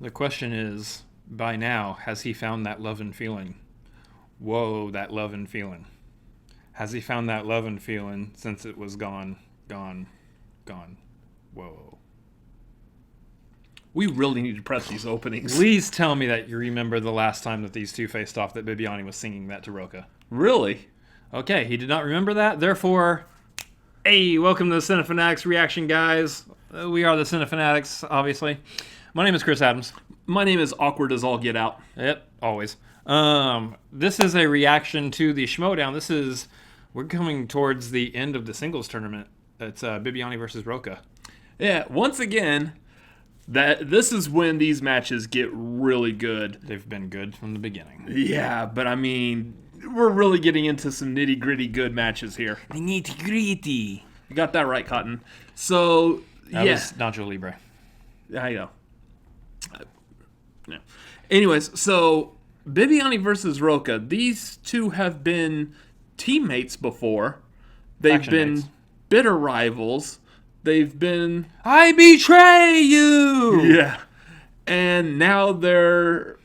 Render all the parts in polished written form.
The question is, by now, has he found that love and feeling? Whoa, that love and feeling. Has he found that love and feeling since it was gone, gone, gone? Whoa. We really need to press these openings. Please tell me that you remember the last time that these two faced off that Bibbiani was singing that to Rocha. Really? Okay, he did not remember that. Therefore, hey, welcome to the Cinefanatics reaction, guys. We are the Cinefanatics, obviously. My name is Chris Adams. My name is Awkward as All Get Out. Yep, always. This is a reaction to the Schmoedown. We're coming towards the end of the singles tournament. It's Bibbiani versus Rocha. Yeah, once again, this is when these matches get really good. They've been good from the beginning. Yeah, but I mean, we're really getting into some nitty-gritty good matches here. The nitty-gritty. You got that right, Cotton. So, That was Nacho Libre. I know. Yeah. Anyways, so Bibbiani versus Rocha. These two have been teammates before. They've been bitter rivals. They've been... I betray you! Yeah. And now they're...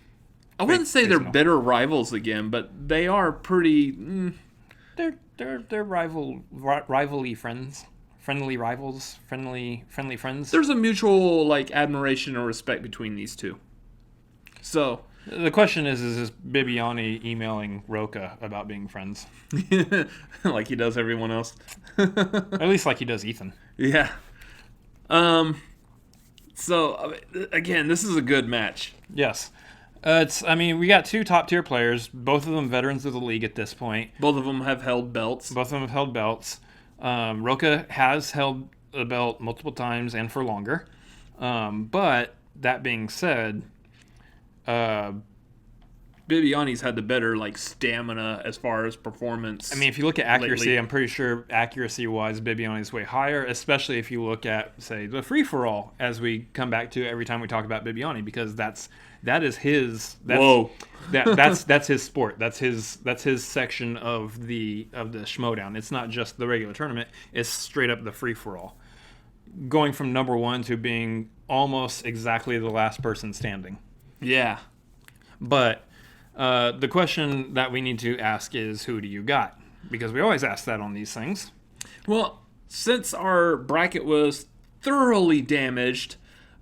I wouldn't say they're bitter rivals again, but they are pretty... They're rivalry friends. Friendly rivals. Friendly friends. There's a mutual admiration and respect between these two. So... The question is Bibbiani emailing Rocha about being friends? Like he does everyone else. At least like he does Ethan. Yeah. So, again, this is a good match. Yes. We got two top-tier players, both of them veterans of the league at this point. Both of them have held belts. Rocha has held a belt multiple times and for longer. But, that being said... Bibbiani's had the better stamina as far as performance. I mean, if you look at accuracy, lately. I'm pretty sure accuracy-wise, Bibbiani's way higher. Especially if you look at, say, the free-for-all, as we come back to every time we talk about Bibbiani, because that is his. That's his sport. That's his section of the Schmoedown. It's not just the regular tournament. It's straight up the free-for-all. Going from number one to being almost exactly the last person standing. Yeah. But the question that we need to ask is, who do you got? Because we always ask that on these things. Well, since our bracket was thoroughly damaged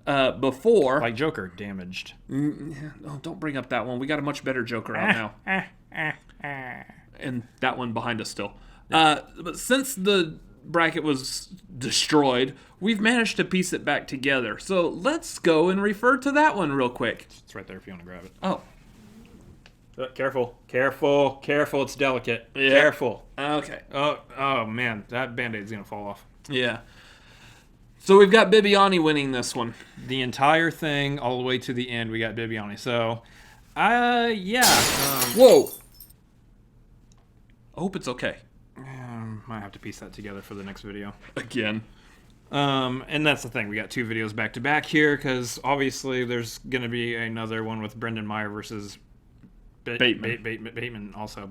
before... Like Joker, damaged. Oh, don't bring up that one. We got a much better Joker out now. And that one behind us still. But since the bracket was destroyed, we've managed to piece it back together. So let's go and refer to that one real quick. It's right there if you want to grab it. Oh. Careful. It's delicate. Yeah. Careful. Okay. Oh man, that Band-Aid's going to fall off. Yeah. So we've got Bibbiani winning this one. The entire thing, all the way to the end, we got Bibbiani. So, yeah. Whoa. I hope it's okay. Might have to piece that together for the next video. Again. And that's the thing. We got two videos back to back here because obviously there's going to be another one with Brendan Meyer versus Bateman also.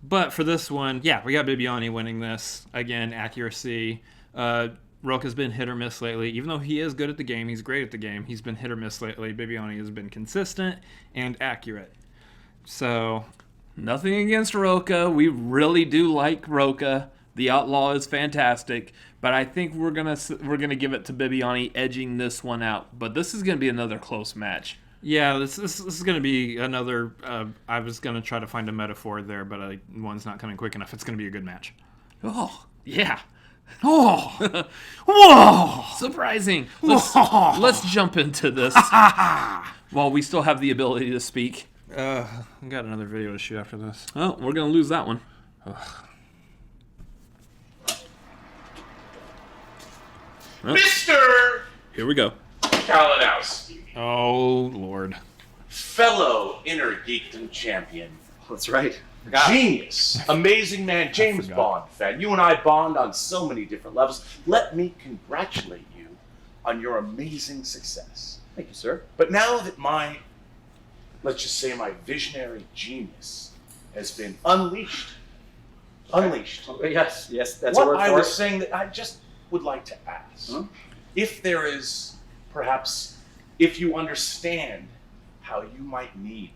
But for this one, yeah, we got Bibbiani winning this. Again, accuracy. Rocha's been hit or miss lately. Even though he is good at the game, he's great at the game, he's been hit or miss lately. Bibbiani has been consistent and accurate. So... Nothing against Rocha. We really do like Rocha. The Outlaw is fantastic, but I think we're gonna give it to Bibbiani edging this one out. But this is gonna be another close match. Yeah, this is gonna be another. I was gonna try to find a metaphor there, but one's not coming quick enough. It's gonna be a good match. Oh yeah. Oh, whoa! Surprising. Let's jump into this while we still have the ability to speak. I got another video to shoot after this. Oh, we're going to lose that one. Mr. Here we go. Kalinowski, Oh, Lord. fellow inner geekdom champion, That's right. genius, amazing man, James Bond fan. You and I bond on so many different levels. Let me congratulate you on your amazing success. Thank you, sir. But now that let's just say my visionary genius has been unleashed. Oh, yes, that's a What word I for was it. saying that I just would like to ask, if there is perhaps if you understand how you might need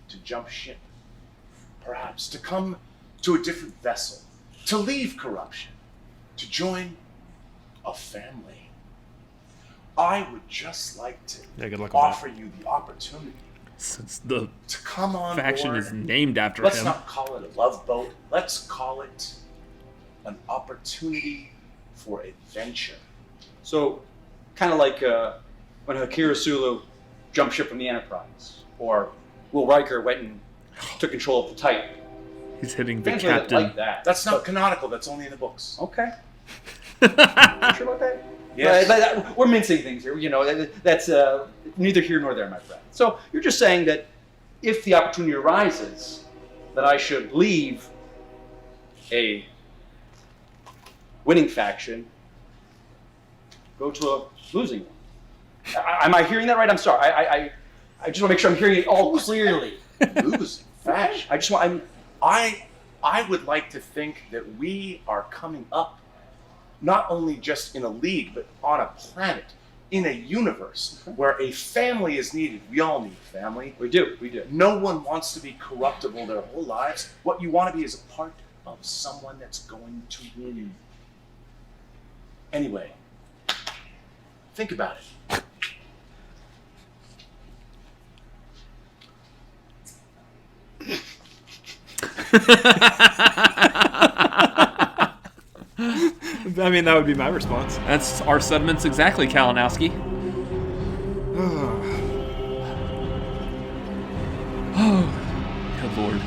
to jump ship, perhaps to come to a different vessel, to leave corruption, to join a family, I would just like to offer you the opportunity. Since the to come on faction board. is named after Let's him. not call it a love boat. Let's call it an opportunity for adventure. So, kind of like when Akira Sulu jumped ship from the Enterprise, or Will Riker went and took control of the Titan. He's hitting the Fans really captain. like that. That's not canonical. That's only in the books. Okay. You sure about that? Yes. But we're mincing things here. You know, that's neither here nor there, my friend. So you're just saying that if the opportunity arises, that I should leave a winning faction, go to a losing one. Am I hearing that right? I'm sorry. I just want to make sure I'm hearing it all clearly. Losing faction. I just want. I would like to think that we are coming up, not only just in a league, but on a planet, in a universe where a family is needed. We all need family. We do. No one wants to be corruptible their whole lives. What you want to be is a part of someone that's going to win. Anyway, think about it. I mean, that would be my response. That's our sentiments exactly, Kalinowski. Oh, good lord.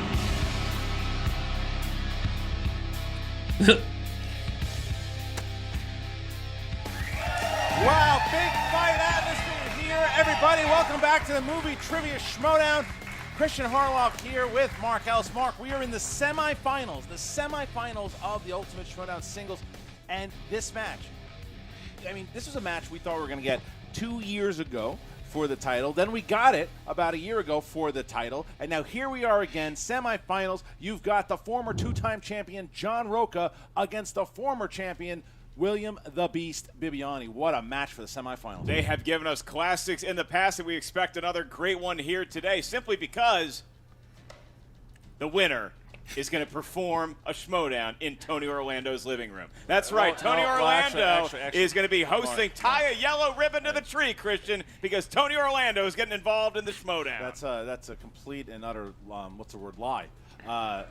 Wow, big fight atmosphere here. Everybody, welcome back to the movie trivia Schmoedown. Christian Harlock here with Mark Ellis. Mark, we are in the semifinals of the Ultimate Schmoedown singles. And this match, I mean, this was a match we thought we were going to get 2 years ago for the title. Then we got it about a year ago for the title. And now here we are again, semifinals. You've got the former two-time champion, John Rocha, against the former champion, William the Beast Bibbiani. What a match for the semifinals. They have given us classics in the past, and we expect another great one here today, simply because the winner is going to perform a Schmoedown in Tony Orlando's living room. That's right. Tony Orlando actually, is going to be hosting Tie a Yellow Ribbon to the Tree, Christian, because Tony Orlando is getting involved in the Schmoedown. That's a complete and utter, lie.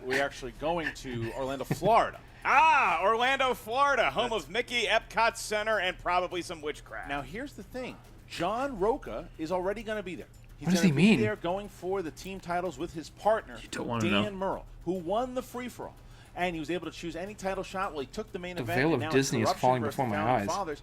We're actually going to Orlando, Florida. Orlando, Florida, home of Mickey, Epcot Center, and probably some witchcraft. Now, here's the thing. John Rocha is already going to be there. He's What does he gonna be mean? there going for the team titles with his partner, don't wanna know. Dan Murrell, who won the free-for-all. And he was able to choose any title shot. Well, he took the main The event. veil and of now it's Disney is Corruption falling versus before my Founding eyes. Fathers.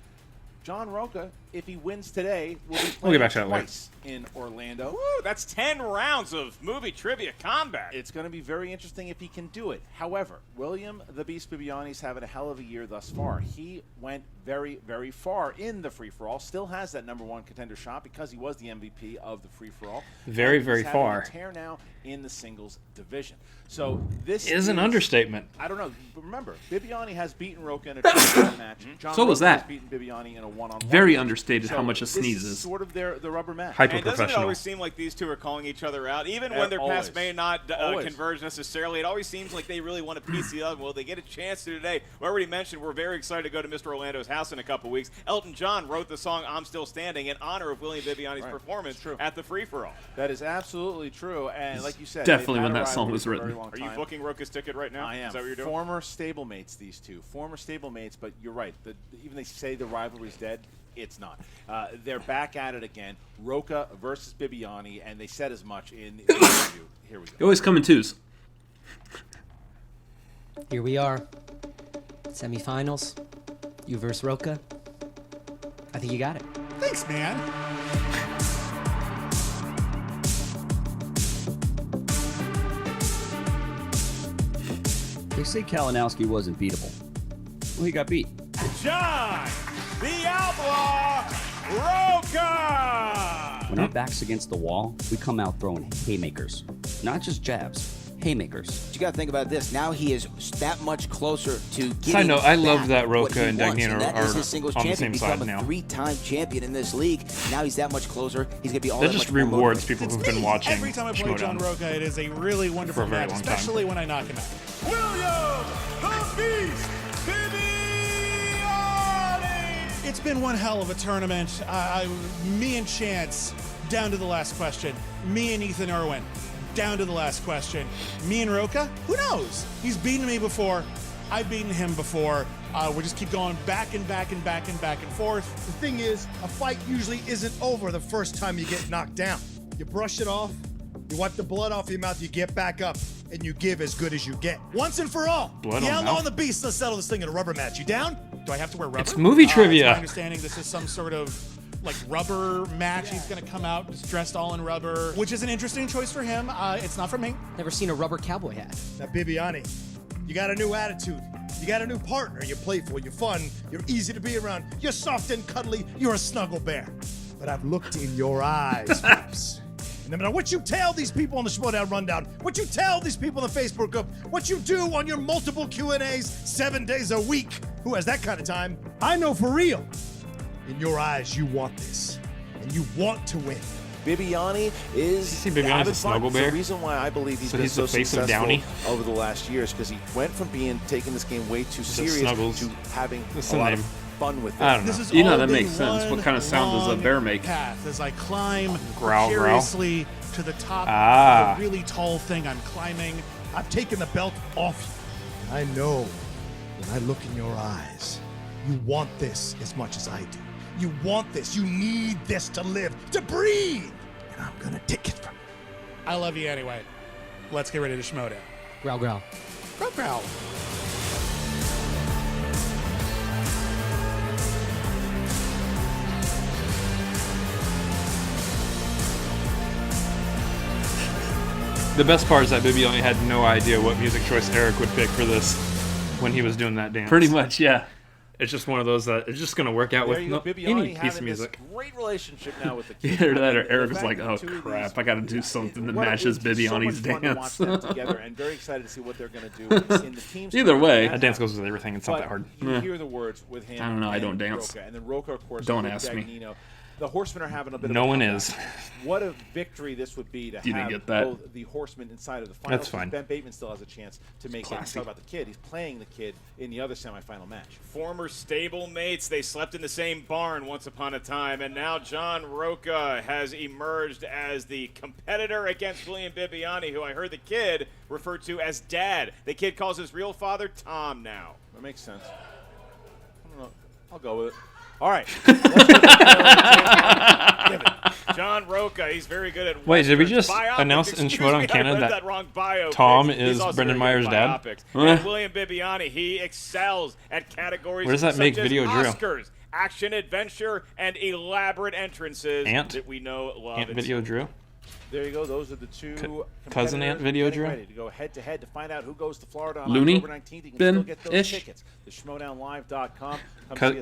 John Rocha, if he wins today, will be We'll playing get back to that later. twice in Orlando. Woo, that's 10 rounds of movie trivia combat. It's going to be very interesting if he can do it. However, William the Beast Bibbiani's having a hell of a year thus far. He went very, very far in the free-for-all. Still has that number one contender shot because he was the MVP of the free-for-all. Very, And very he's having far. a tear now in the singles division. So this Is an understatement. I don't know. But remember, Bibbiani has beaten Rocha in a two-on-one match. John So was Rocha has that. beaten Bibbiani in a one-on-one. Very match. understated how much a this sneeze is is. sort of the rubber match. Hyper And doesn't it professional. always seem like these two are calling each other out, even when their paths Always. may not Always. converge necessarily? It always seems like they really want to piece the other. Well, they get a chance to today. We already mentioned we're very excited to go to Mr. Orlando's house in a couple weeks. Elton John wrote the song "I'm Still Standing" in honor of William Bibbiani's Right. performance It's true. at the free-for-all. That is absolutely true, and like you said, Definitely they've when had a that song rivalry was for a very written. long Are you time. booking Rocha's ticket right now? I am. Is that what you're doing? Former stablemates, these two. Former stablemates, but you're right. Even they say the rivalry's dead, it's not. They're back at it again. Rocha versus Bibbiani, and they said as much in the interview. Here we They go. always come in twos. Here we are. Semifinals. You versus Rocha. I think you got it. Thanks, man. They say Kalinowski wasn't beatable. Well, he got beat. John, the Outlaw, Rocha! When our back's against the wall, we come out throwing haymakers. Not just jabs, haymakers. You got to think about this. Now he is that much closer to getting Side note, I love back that what Rocha he and wants, Dagnino that are is his singles on the champion, same side become now. a 3-time champion in this league. Now he's that much closer. He's going to be all That that just much more rewards motivated. people who've been watching Every time I play John Schmoedown. Rocha, it is a really wonderful For a very match, long time. especially when I knock him out. William the Beast Bibbiani! It's been one hell of a tournament. Me and Chance, down to the last question. Me and Ethan Irwin, down to the last question. Me and Rocha, who knows? He's beaten me before. I've beaten him before. We just keep going back and back and back and back and forth. The thing is, a fight usually isn't over the first time you get knocked down. You brush it off, you wipe the blood off your mouth, you get back up, and you give as good as you get. Once and for all. Blood the on Outlaw mouth? and the Beast, let's settle this thing in a rubber match. You down? Do I have to wear rubber? It's movie trivia. It's my understanding this is some sort of like rubber match. He's going to come out just dressed all in rubber, which is an interesting choice for him. It's not for me. Never seen a rubber cowboy hat. Now, Bibbiani, you got a new attitude. You got a new partner. You're playful, you're fun, you're easy to be around, you're soft and cuddly, you're a snuggle bear. But I've looked in your eyes, Pops. And no matter what you tell these people on the Schmoedown Rundown, what you tell these people in the Facebook group, what you do on your multiple Q&As 7 days a week, who has that kind of time? I know for real. In your eyes, you want this. And you want to win. Bibbiani is see Bibbiani as a snuggle bear? The reason why I believe he's So been he's so the face of successful Downey? over the last years because he went from taking this game way too serious Snuggles. to having That's a the lot name. of fun with it. I don't know. This is You know, all that been makes sense. What one kind of sound does a long bear make? Path as I climb Growl, precariously to the top Ah. of the really tall thing I'm climbing. I've taken the belt off you. I know when I look in your eyes, you want this as much as I do. You want this. You need this to live, to breathe. And I'm going to take it from you. I love you anyway. Let's get ready to Schmoedown. Growl, growl. Growl, growl. The best part is that Bibbiani had no idea what music choice Eric would pick for this when he was doing that dance. Pretty much, yeah. It's just one of those that it's just going to work out There with you go, any Bibbiani piece having of music. this great relationship now with the kid. Either that or I mean, the Eric was fact like, that oh the two of crap, these- I got to do something that what a- matches it's so much Bibbiani's fun to watch dance. them together, and very excited to see what they're going to do in the teams. Either way. That dance goes with everything. It's not But that hard. You hear the words with him. I don't know, I and don't dance. Rocha. And then Rocha, of course. Don't with ask me. Dagnino. The Horsemen are having a bit of No a one comeback. is. What a victory this would be to You didn't have get that. both the Horsemen inside of the finals. That's fine. Ben Bateman still has a chance to make it. Classy. Talk about the kid. He's playing the kid in the other semifinal match. Former stable mates, they slept in the same barn once upon a time, and now John Rocha has emerged as the competitor against William Bibbiani, who I heard the kid refer to as Dad. The kid calls his real father Tom now. That makes sense. I don't know. I'll go with it. All right. John Rocha, he's very good at Wait, did we Westerns. just Biopics. announce in Excuse Schmoedown me, I Canada read that wrong. Biopics. Tom He's is also Brendan very good Meyer's at dad? biopics. And William Bibbiani, he excels at categories Where does that such make as Video Drew? Oscars, action, adventure, and elaborate entrances Aunt? that we know, love, Aunt and Video Drew? There you go. Those are the two Cousin Aunt competitors Video getting Drew? ready to go head-to-head to find out who goes to Florida on Looney October 19th. You can bin still get those ish. tickets. The Schmoedownlive.com.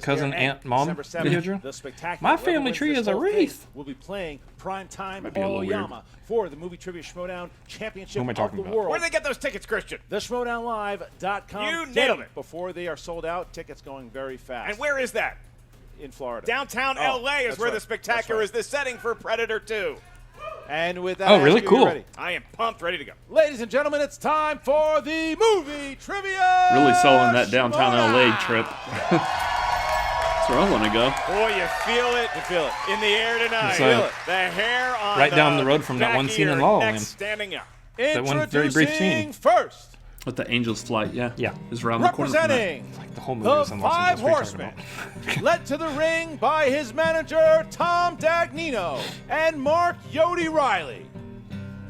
Cousin Aunt Mom December 7th, Video Drew? The Spectacular. My family Whoever wins tree this is a whole thing wreath. will be playing prime time be a little weird. Oyama for the Movie Trivia Schmoedown Championship Who am I talking of the about? World. Where do they get those tickets, Christian? The Schmoedownlive.com. You Get nailed them it. before they are sold out. Tickets going very fast. And where is that? In Florida. Downtown Oh, LA is that's where right. the Spectacular That's is the setting for Predator 2. And with that, Oh, really? Ashley, Cool. you ready? I am pumped, ready to go. Ladies and gentlemen, it's time for the movie trivia. Really selling that downtown Schmoedown. LA trip. That's where I want to go. Boy, you feel it. You feel it. In the air tonight. It's, uh, The hair on right down the road from that back one of scene in your La La neck Land. standing up. That one very brief scene. Introducing first, With the Angels flight, yeah. Yeah. Is around the corner from that. representing Like the whole movie the is in Los Five Angeles. What are you talking Horsemen, about? led to the ring by his manager Tom Dagnino and Mark Yodi Riley,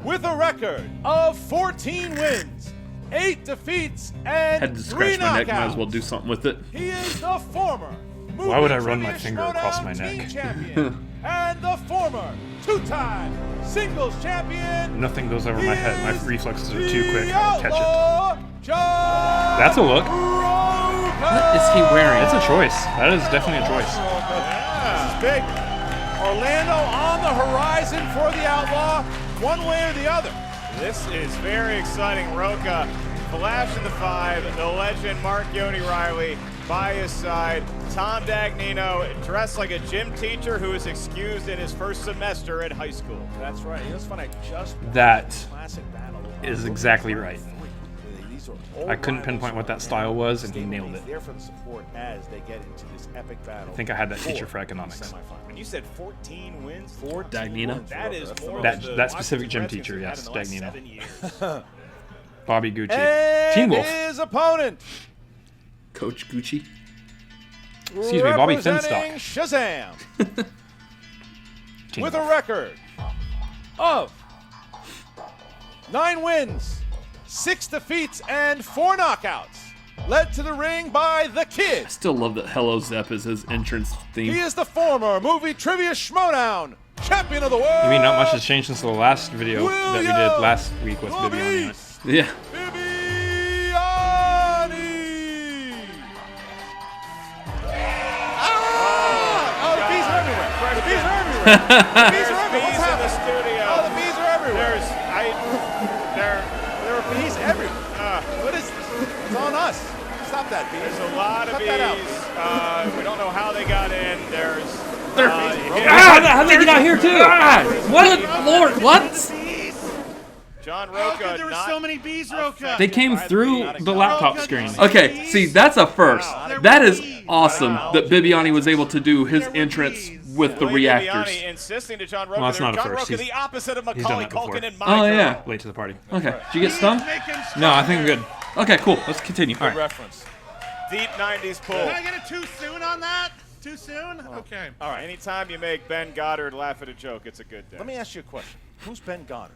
with a record of 14 wins, 8 defeats, and Had to 3 scratch my neck, might as knockouts. well do something with it. He is the former Why would I run my Movie finger Trivia across my Schmoedown neck? team champion and the former 2-time singles champion. Nothing goes over my head. My reflexes are too quick. the I'll catch it. Outlaw, John That's a look. Rocha. What is he wearing? It's a choice. That is definitely a choice. This is big. Orlando on the horizon for the Outlaw, one way or the other. This is very exciting. Rocha, flash in the 5, the legend Mark Yoni Riley by his side. Tom Dagnino dressed like a gym teacher who is excused in his first semester at high school. That's right. It was fun. That is exactly right. I couldn't pinpoint what that style was, and he nailed it. There for the support as they get into this epic battle. I think I had that teacher for economics. And you said 14 wins? 14 Dagnino? That is more that than that specific gym Redskins teacher, have yes, had in the last Dagnino. 7 years. Bobby Gucci. And Teen Wolf. his opponent, Coach Gucci. Excuse me, Bobby representing Finstock. Shazam, Teen with Wolf. a record of 9 wins, 6 defeats, and 4 knockouts. Led to the ring by the Kid. I still love that Hello Zep is his entrance theme. He is the former movie trivia Schmoedown champion of the world. You mean not much has changed since the last video that we did last week with Bibbiani? Right? Yeah. Bibbiani! Oh, the bees are everywhere. The bees are everywhere. The bees are everywhere. What's Bees in the happening? studio. Oh, the bees are everywhere. There are bees everywhere. What is this? It's on us. Stop that, bees. There's a lot of Cut bees. that out. We don't know how they got in. There's. How'd they get out here too? What? Good Lord, what? John Rocha. There were so many bees, Rocha. They came through the laptop screen. Okay, see, that's a first. That is awesome that Bibbiani was able to do his entrance with the reactors. Bibbiani insisting to John Rocha. Well, that's not a John first. Rocha, the opposite of he's done Macaulay it before. Culkin and My Oh, Girl. yeah. Late to the party. Okay, did you get stung? No, I think I'm good. Okay, cool. Let's continue. All right. Reference. Deep 90s pull. Did I get it too soon on that? Too soon? Okay. All right. Anytime you make Ben Goddard laugh at a joke, it's a good day. Let me ask you a question. Who's Ben Goddard?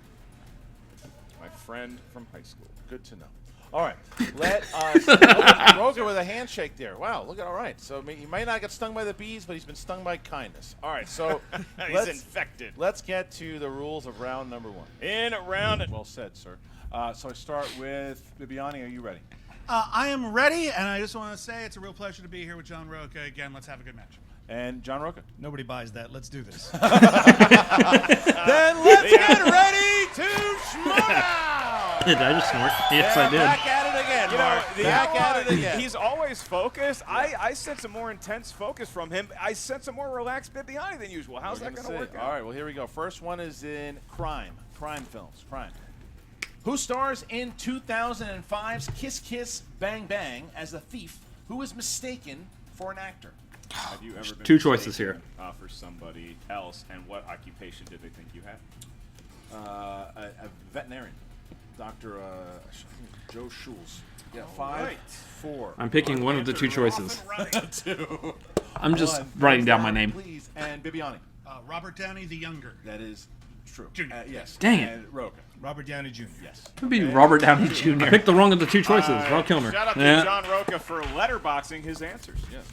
My friend from high school. Good to know. All right. Let us. Rocha with a handshake there. Wow. Look at all right. So he might not get stung by the bees, but he's been stung by kindness. All right. So He's infected. Let's get to the rules of round number 1. In round. Well said, sir. So I start with Bibbiani. Are you ready? I am ready, and I just want to say it's a real pleasure to be here with John Rocha again. Let's have a good match. And John Rocha. Nobody buys that. Let's do this. Then let's get ready to Schmoedown. Did I just snort? Yes, I did. Back at it again, Mark. Back at it again. He's always focused. I sense a more intense focus from him. I sense a more relaxed Bibbiani than usual. How's that going to work out? All right, well, here we go. First one is in crime films. Who stars in 2005's Kiss Kiss Bang Bang as a thief who is mistaken for an actor? Have you ever been Two choices here. For somebody else, and what occupation did they think you had? A veterinarian, Dr. Joe Schulz. Yeah, 5, 4. I'm picking one of the two choices. 2. I'm just 1. writing down my name. Please, and Bibbiani. Robert Downey the Younger. That is true. Junior. Yes. Dang it. And Rocha. Robert Downey Jr. Yes. It would be Robert Downey Jr. I picked the wrong of the two choices. Val Kilmer. Shout out to Yeah. John Rocha for letterboxing his answers. Yes.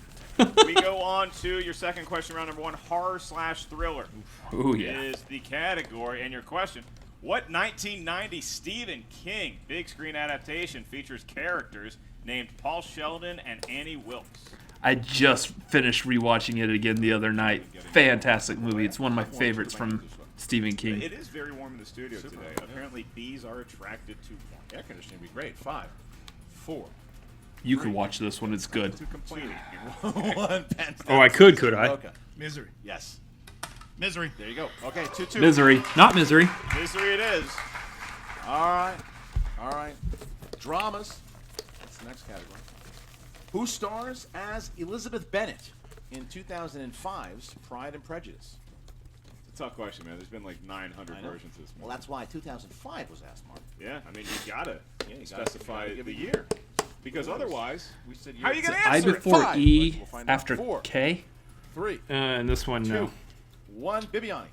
We go on to your second question, round number 1, horror/thriller. Oh, yeah. Is the category, and your question: what 1990 Stephen King big screen adaptation features characters named Paul Sheldon and Annie Wilkes? I just finished rewatching it again the other night. Fantastic movie. It's one of my favorites from Stephen King. It is very warm in the studio today. Apparently, bees are attracted to warmth. Air conditioning would be great. 5, 4. You could watch this one. It's good. To complaining. 1. Oh, I could I? Rocha. Misery. Yes. Misery. There you go. Okay, 2-2. Misery, not misery. Misery it is. All right. Dramas. That's the next category. Who stars as Elizabeth Bennet in 2005's Pride and Prejudice? It's a tough question, man. There's been like 900 versions of this movie. Well, that's why 2005 was asked, Mark. Yeah, I mean, you gotta you specify gotta give the a year. Because otherwise, we said how are you going to I answer before Five. E, We'll find out. after 4, K. 3, And this one, 2, no. 1. Bibbiani.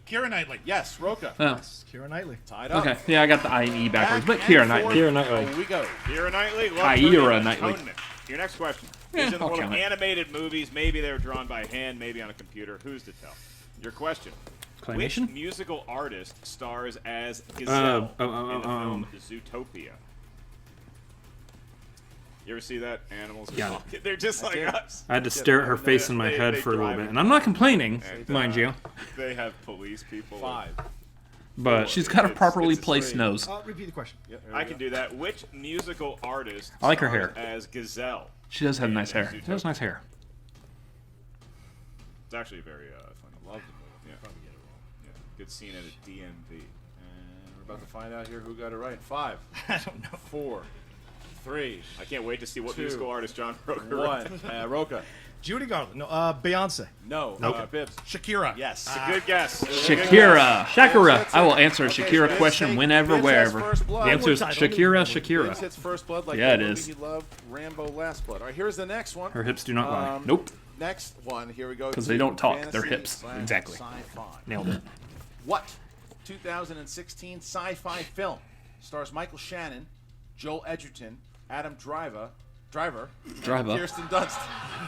Keira Knightley. Yes, Rocha. Oh, Keira Knightley. Tied up. okay. Yeah, I got the I and E backwards, but Back Keira and Knightley. forth. Keira Knightley. Here we go. Keira Knightley, Keira Knightley. Atonement. Your next question. Yeah, is in the I'll world of count it. animated movies. Maybe they were drawn by hand, maybe on a computer. Who's to tell? Your question. Which Claymation? musical artist stars as Gazelle in the film Zootopia? You ever see that? Animals are Yeah. talking. They're just like us. I had to stare at her face in my head for a little drive bit. it. And I'm not complaining, mind you. They have police people. 5, but She's got a properly it's a placed three. nose. Repeat the question. Yeah, I can do that. Which musical artist I like her stars hair. as Gazelle? She does have nice hair. She has nice hair. It's actually very funny. Love the movie. Yeah. Probably get it wrong. Yeah. Good scene at a DMV. And we're about to find out here who got it right. 5, I don't know. 4, 3, I can't wait to see what 2, musical artist John Rocha 1. Rocha. Judy Garland. No, Beyonce. No. Bibbs. Shakira. Yes. It's a good guess. Shakira. Shakira. I will answer a Shakira Bibbs question saying whenever, Bibbs has wherever. first blood. The answer is Shakira. Bibbs Shakira. hits First Blood like Yeah, the it movie is. he loved, Rambo Last Blood. All right, here's the next one. Her hips do not lie. Nope. Next one, here we go. 'Cause they don't talk, they're Fantasy hips. / Exactly. Sci-fi. Nailed it. What 2016 sci-fi film stars Michael Shannon, Joel Edgerton, Adam Driver, and Kirsten Dunst?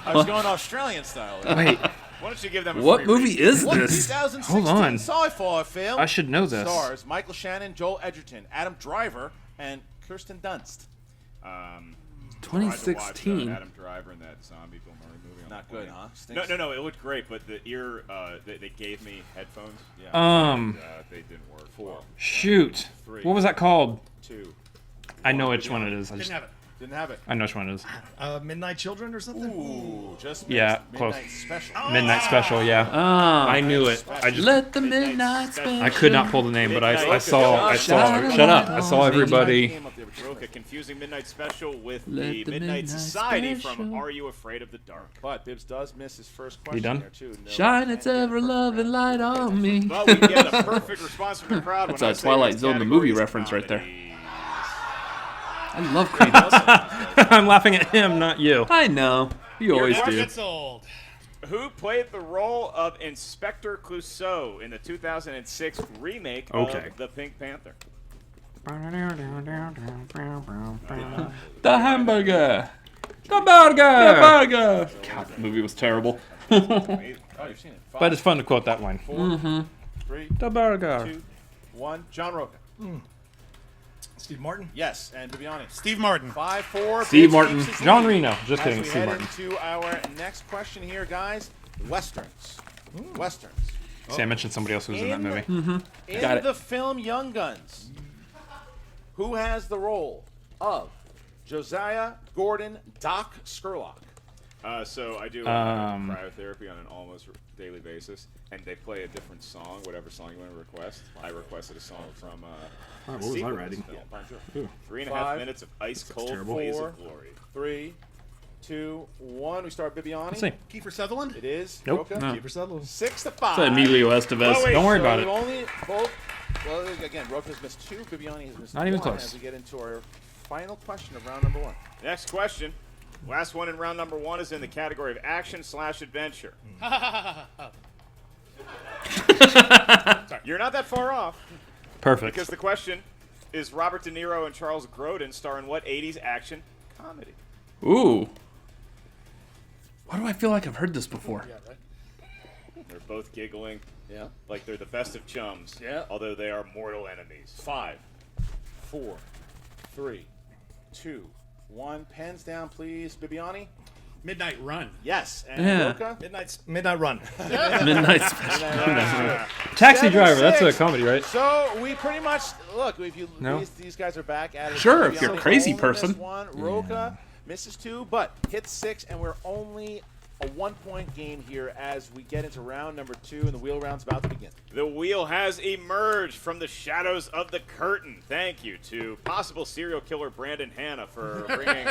I was going Australian style. Wait, Why don't you give them a What free movie read? is What this? 2016 Hold on. sci-fi film I should know this. stars Michael Shannon, Joel Edgerton, Adam Driver, and Kirsten Dunst? Tried to watch, 2016. Adam Driver in that zombie Bill Murray movie. on Not the good, plane. huh? Stinks. No, it looked great, but the ear they gave me headphones. Yeah. They didn't work. 4, Shoot. 3. What was that called? 2. I know which one it is. Didn't have it. Didn't have it. I know which one it is. Midnight Children or something? Ooh, just Yeah, missed. close. Midnight Special. Midnight Special, yeah. I knew it. I just Let the midnight special. I could not pull the name, but I saw. Shut up! I saw Midnight everybody. came up there with Rocha confusing Midnight Special with Let the the Midnight Midnight Society from Special. Are You Afraid of the Dark? But Bibbs does miss his first question done? there, too. No, Shine its ever loving light on me. But we get a perfect response from the crowd. That's when I a say Twilight this Zone, the category movie is reference right there. comedy. I love Credence. I'm laughing at him, not you. I know. You always do. It's old. Who played the role of Inspector Clouseau in the 2006 remake Okay. of The Pink Panther? The hamburger. The burger. The burger. God, that movie was terrible. Oh, you've seen it. 5, But it's fun to quote that line. 4, 3, The burger. 2, 1. John Rocha. Steve Martin? Yes, and Bibbiani. Steve Martin. 5, 4. Steve Bibbs Martin. keeps his John lead. Reno. Just kidding. As we Steve head Martin. into our next question here, guys. Westerns. Westerns. See, I mentioned somebody else who was in that movie. In Got it. the film Young Guns, who has the role of Josiah Gordon Doc Skurlock? So I do cryotherapy on an almost daily basis, and they play a different song, whatever song you want to request. I requested a song from what was I Sequence writing? film. Bon Jovi. 3.5 5, minutes of ice cold terrible. blaze 4, of glory. 3, 2, 1. We start Bibbiani. Let's see. Kiefer Sutherland. It is. Nope. Rocha. No. Kiefer Sutherland. 6 to 5. It's Emilio Estevez. Oh, wait. Don't worry So about we've it. only both. Well, again, Rocha's missed 2. Bibbiani has missed Not even 1 close. as we get into our final question of round number 1. Next question. Last one in round number 1 is in the category of action/adventure. You're not that far off, Perfect. because the question is Robert De Niro and Charles Grodin star in what 80s action comedy? Ooh. Why do I feel like I've heard this before? Yeah, right? They're both giggling Yeah. like they're the best of chums, Yeah. although they are mortal enemies. 5, 4, 3, 2, 1. Pens down, please. Bibbiani? Midnight Run. Yes. And Yeah. Rocha? Midnight Run. Midnight Special. Taxi 7-6. Driver. That's a comedy, right? So we pretty much look. If you No? these guys are back at it. Sure, if you're a Bibbiani crazy only person. missed 1. Rocha misses 2, but hits 6, and we're only a 1-point game here as we get into round number 2, and the wheel round's about to begin. The wheel has emerged from the shadows of the curtain. Thank you to possible serial killer Brandon Hanna for bringing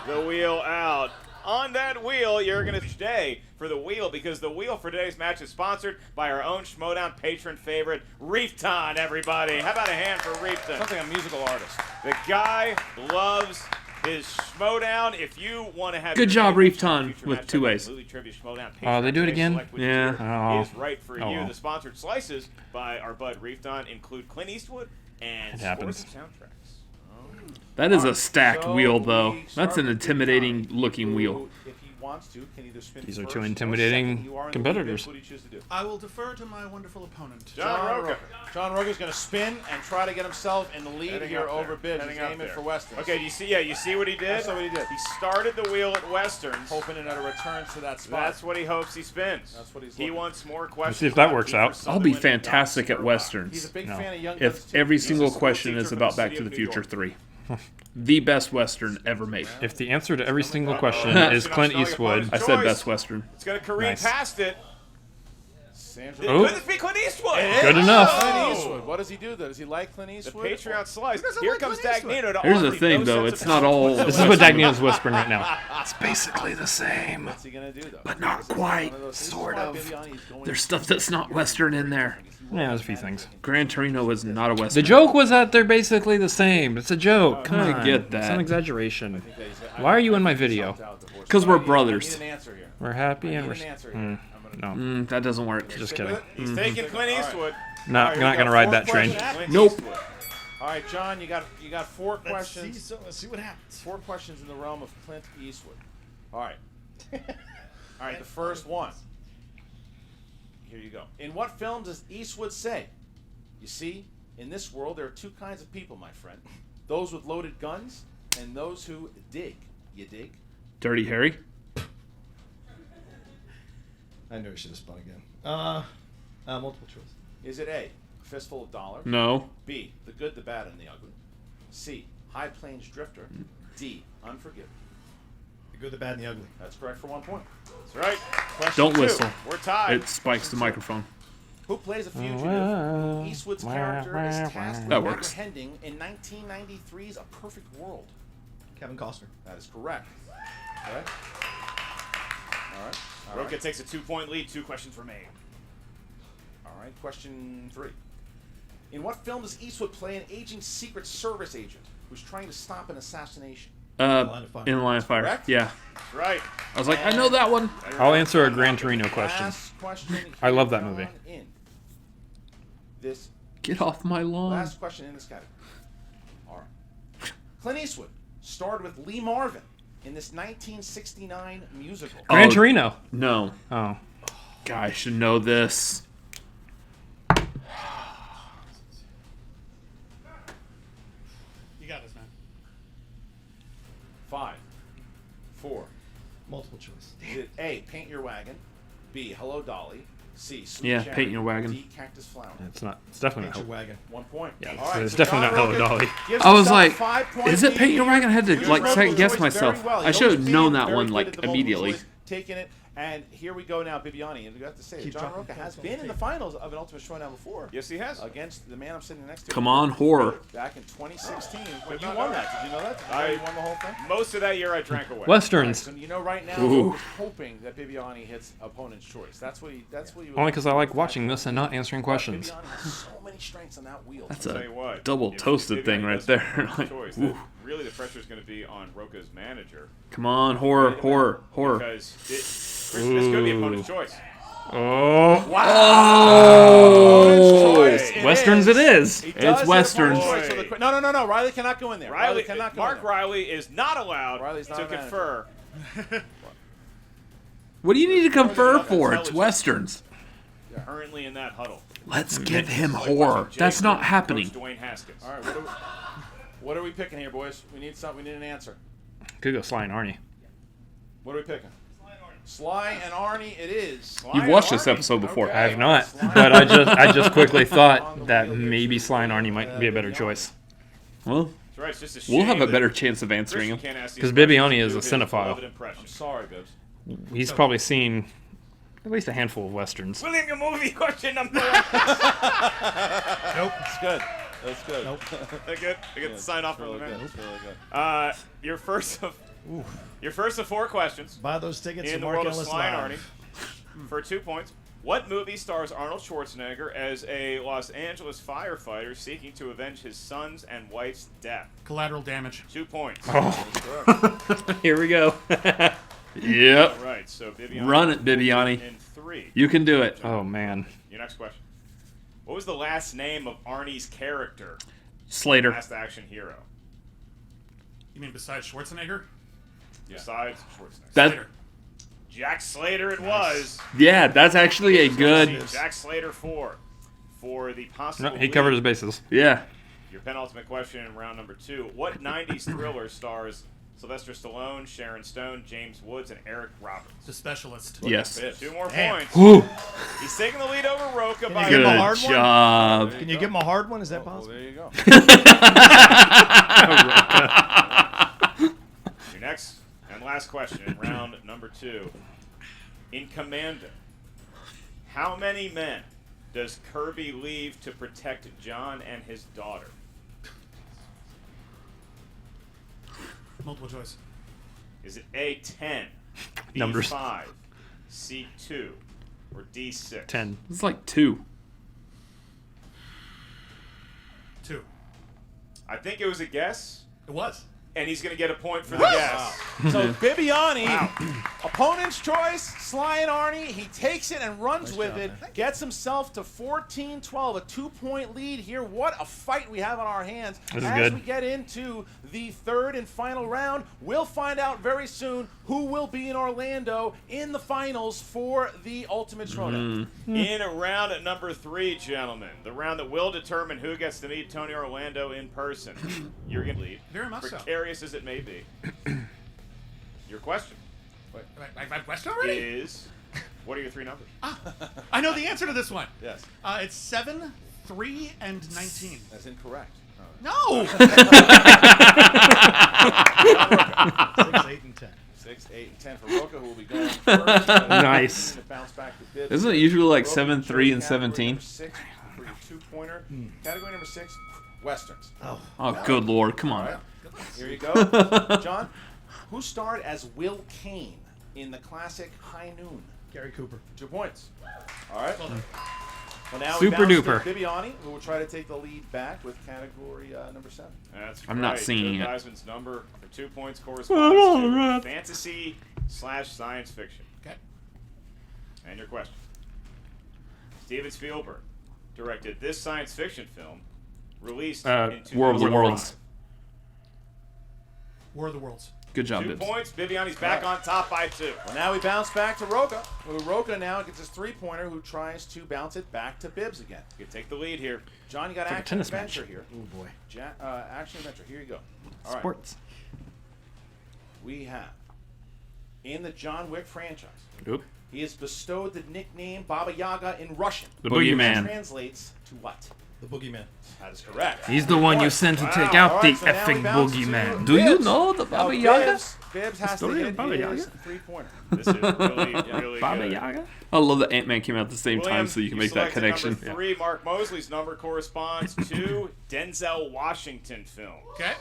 the wheel out. On that wheel, you're going to stay for the wheel, because the wheel for today's match is sponsored by our own Schmoedown patron favorite, Reefton, everybody. How about a hand for Reefton? Something a musical artist. The guy loves his Schmoedown. If you want to have Good your job, favorite Reefton, future with matchup 2 with ways. Movie Trivia Schmoedown Oh, they do it patron, again? select which Yeah. tier Oh. is right for Oh, you. well. The sponsored slices by our bud Reefton include Clint Eastwood and It scores happens. and soundtracks. That is a stacked So wheel, though. we That's start an with intimidating Bibbiani, looking who, wheel. If he wants to, can either spin These are first two or intimidating second. You are in the lead, competitors. Vince. What do you choose to do? I will defer to my wonderful opponent. John Rocha. John Rocha is going to spin and try to get himself in the lead Heading here up there. over Bibbs. Heading He's up aiming there. for Westerns. Okay, you see what he did? That's what he did. He started the wheel at Westerns. Hoping that it returns to that spot. That's what he hopes he spins. That's what he's He looking. wants more questions. see if that about works Kiefer out. I'll be Sutherland and fantastic Don at Sturlock. westerns. He's a big fan of Young If Guns, too. every He's a single school question teacher is from about the Back city to of the New Future York. 3. The best western ever made. If the answer to every single question is Clint Eastwood, I said best western. It's going to careen Nice. past it. Sandra. Oh. Could this be Clint Eastwood? Good enough. Clint Eastwood. What does he do, though? Does he like Clint The Eastwood? Patreon slice. doesn't Here like comes Clint Eastwood. Dagnino to Here's the argue thing, no though. sense It's of not all. This is what Dagnino's whispering right now. It's basically the same. What's he going to do, though? But not quite. Sort of. There's stuff that's not western in there. Yeah, there's a few things. Gran Torino is not a The western. joke was that they're basically the same. It's a joke. Come I on. get that. It's an exaggeration. Why are you in my video? Because we're I brothers. need an answer here. We're happy and I we're... need an answer here. No, That doesn't work. just kidding. He's taking Clint Eastwood. Not gonna ride that train. Nope. All right, John, you got 4 questions. Let's see what happens. 4 questions in the realm of Clint Eastwood. All right. All right, the first one. Here you go. In what film does Eastwood say, "You see, in this world there are 2 kinds of people, my friend. Those with loaded guns and those who dig." You dig? Dirty Harry? I knew I should have spun again. Multiple choice. Is it A, A Fistful of Dollars? No. B, The Good, the Bad, and the Ugly? C, High Plains Drifter? D, Unforgiven? The good, the bad, and the ugly. That's correct for 1 point. That's right. Question Don't 2. whistle. We're tied. It spikes the microphone. Who plays a fugitive who Eastwood's character is tasked with That works. apprehending in 1993's A Perfect World? Kevin Costner. That is correct. Okay. All right. All Rocha right. takes a 2-point lead. 2 questions remain. All right. Question 3. In what film does Eastwood play an aging Secret Service agent who's trying to stop an assassination? In Line of Fire. Correct? Yeah. That's right. I was like, I know that one. I'll answer a Gran Torino question. Last question. I love here that movie. in this Get off my lawn. last question in this category. All right. Clint Eastwood starred with Lee Marvin in this 1969 musical. Gran Torino. No. Oh. God, I should know this. You got this, man. 5, 4. Multiple choice. Is it A, Paint Your Wagon? B, Hello Dolly? C, Sweet Yeah, Cherry, Paint Your Wagon. D, Cactus Flower? It's not. It's definitely Paint not. your wagon. 1 point. Yeah, All right, it's so definitely John not Hello Rocha Dolly. gives I was himself like, 5-point is it lead Paint Your here. Wagon? I had to, Here's like, multiple second guess choice myself. very well. I He's should have always known been that very one, good like, at the multiple immediately. choice, taking it. And here we go now, Bibbiani. And we have to say, Keep John dropping Rocha has points on been the in the tape. finals of an Ultimate Schmoedown before. Yes, he has. Against the man I'm sitting next to. Come on, horror. Back in 2016. But you won that. Did you know that? Did you know you won the whole thing? Most of that year I drank away. Westerns. So you know right now, Ooh. we're hoping that Bibbiani hits opponent's choice. That's what he. Only because I like watching this and not answering questions. Bibbiani has so many strengths on that wheel. That's I'll a tell you what, double if toasted Bibbiani thing right does there. opponent's Like, choice, ooh. then really the pressure is going to be on Rocha's manager. Come on, horror. Because this could be opponent's choice. Oh. Oh! Westerns it is. He does It's hit Westerns. opponent's choice, so the- No. Riley cannot go in there. Riley cannot go in Mark there. Riley is not allowed Riley's not to a manager. confer. What do you need to confer Enough for? It's intelligence. Westerns. Currently in that huddle. Let's give him Like horror. watching Jay That's not Coach happening. Dwayne Haskins. All right, what are we picking here, boys? We need something. We need an answer. Could go Sly and Arnie. What are we picking? Sly and Arnie. It is. Sly You've and watched this Arnie. episode before. Okay. I have not, Sly and but Arnie. I just quickly thought that maybe Sly and Arnie might be a better choice. Well, That's right. It's just a we'll shame have a that better chance of answering Christian him. can't ask these 'Cause questions Bibbiani to is do a his cinephile. beloved I'm impression. sorry, Bibbs. He's probably seen at least a handful of westerns. William, your movie question number 1. Nope. It's good. That's good. Nope. I get the sign off from Really the good. man. It's really good. Your first of 4 questions Buy those tickets in to the Mark world of Ellis Sly and Live. Arnie for 2 points. What movie stars Arnold Schwarzenegger as a Los Angeles firefighter seeking to avenge his son's and wife's death? Collateral damage. 2 points. Oh. Here we go. Yep. All right, so Bibbiani. Run it, Bibbiani. In 3. You can do it. Oh man. Your next question. What was the last name of Arnie's character? Slater. Last action hero. You mean besides Schwarzenegger? Besides Schwarzenegger. That Slater. Jack Slater it was. Yeah, that's actually a good. Jack Slater 4 for the possible. No, he covered his bases. Yeah. Your penultimate question in round number 2. What 90s thriller stars Sylvester Stallone, Sharon Stone, James Woods, and Eric Roberts? The Specialist. Yes. 2 more Damn. points. Whew. He's taking the lead over Rocha by give him a Good hard one? job. Can you give him a hard one? Is that Well, possible? there you go. Your next and last question in round number 2. In Commander, how many men does Kirby leave to protect John and his daughter? Multiple choice. Is it A, 10, B, Numbers. 5, C, 2, or D, 6? 10. It's like 2. 2. I think it was a guess, It was. and he's going to get a point for the guess. So Bibbiani, opponent's choice, Sly and Arnie, he takes it and runs with it, gets himself to 14-12, a 2-point lead here. What a fight we have on our hands. This is As good. we get into the third and final round, we'll find out very soon who will be in Orlando in the finals for the Ultimate Schmoedown. In round number 3, gentlemen, the round that will determine who gets to meet Tony Orlando in person. You're going to lead. Very much so. Precarious as it may be. Your question My question already? is, what are your 3 numbers? I know the answer to this one. Yes. It's 7, 3, and 19. That's incorrect. No! 6, 8, and 10. 6, 8, and 10 for Rocha, who will be going first. Nice. To bounce back to Bibbs. Isn't it usually like Rocha 7, 3, and category 17? number 6 for your 2-pointer. Category number 6, Westerns. Oh, good lord. Come All on. right. Here you go. John, who starred as Will Kane in the classic High Noon? Gary Cooper. 2 points. All right. Well, now Super we bounce duper. to Bibbiani, who will try to take the lead back with category number 7. That's I'm not right. singing Joe it. Theismann's number for 2 points corresponds to fantasy/science fiction. Okay. And your question. Steven Spielberg directed this science fiction film, released in 2005. War of the Worlds. War of the Worlds. Good job, 2 Bibbs. points. Bibbiani's back on top by 2. Well, now we bounce back to Rocha, who Rocha now gets his 3-pointer, who tries to bounce it back to Bibbs again. You can take the lead here. John, you got like a action tennis adventure match. here. Oh, boy. Action adventure. Here you go. All right. Sports. We have in the John Wick franchise. Oop. He is bestowed the nickname Baba Yaga in Russian. The Which Boogeyman. translates to what? The Boogeyman. That is correct. He's the one you sent to take out All the right, so now we effing bounce to boogeyman. Do you Bibbs. know the Now Baba Yaga? Bibbs has to Story of hit Baba his Yaga? 3-pointer. This is really Baba good. Yaga? I love that Ant-Man came out at the same William, time so you can make that selected connection. Number 3, Mark Mosley's number corresponds to Denzel Washington film. Okay.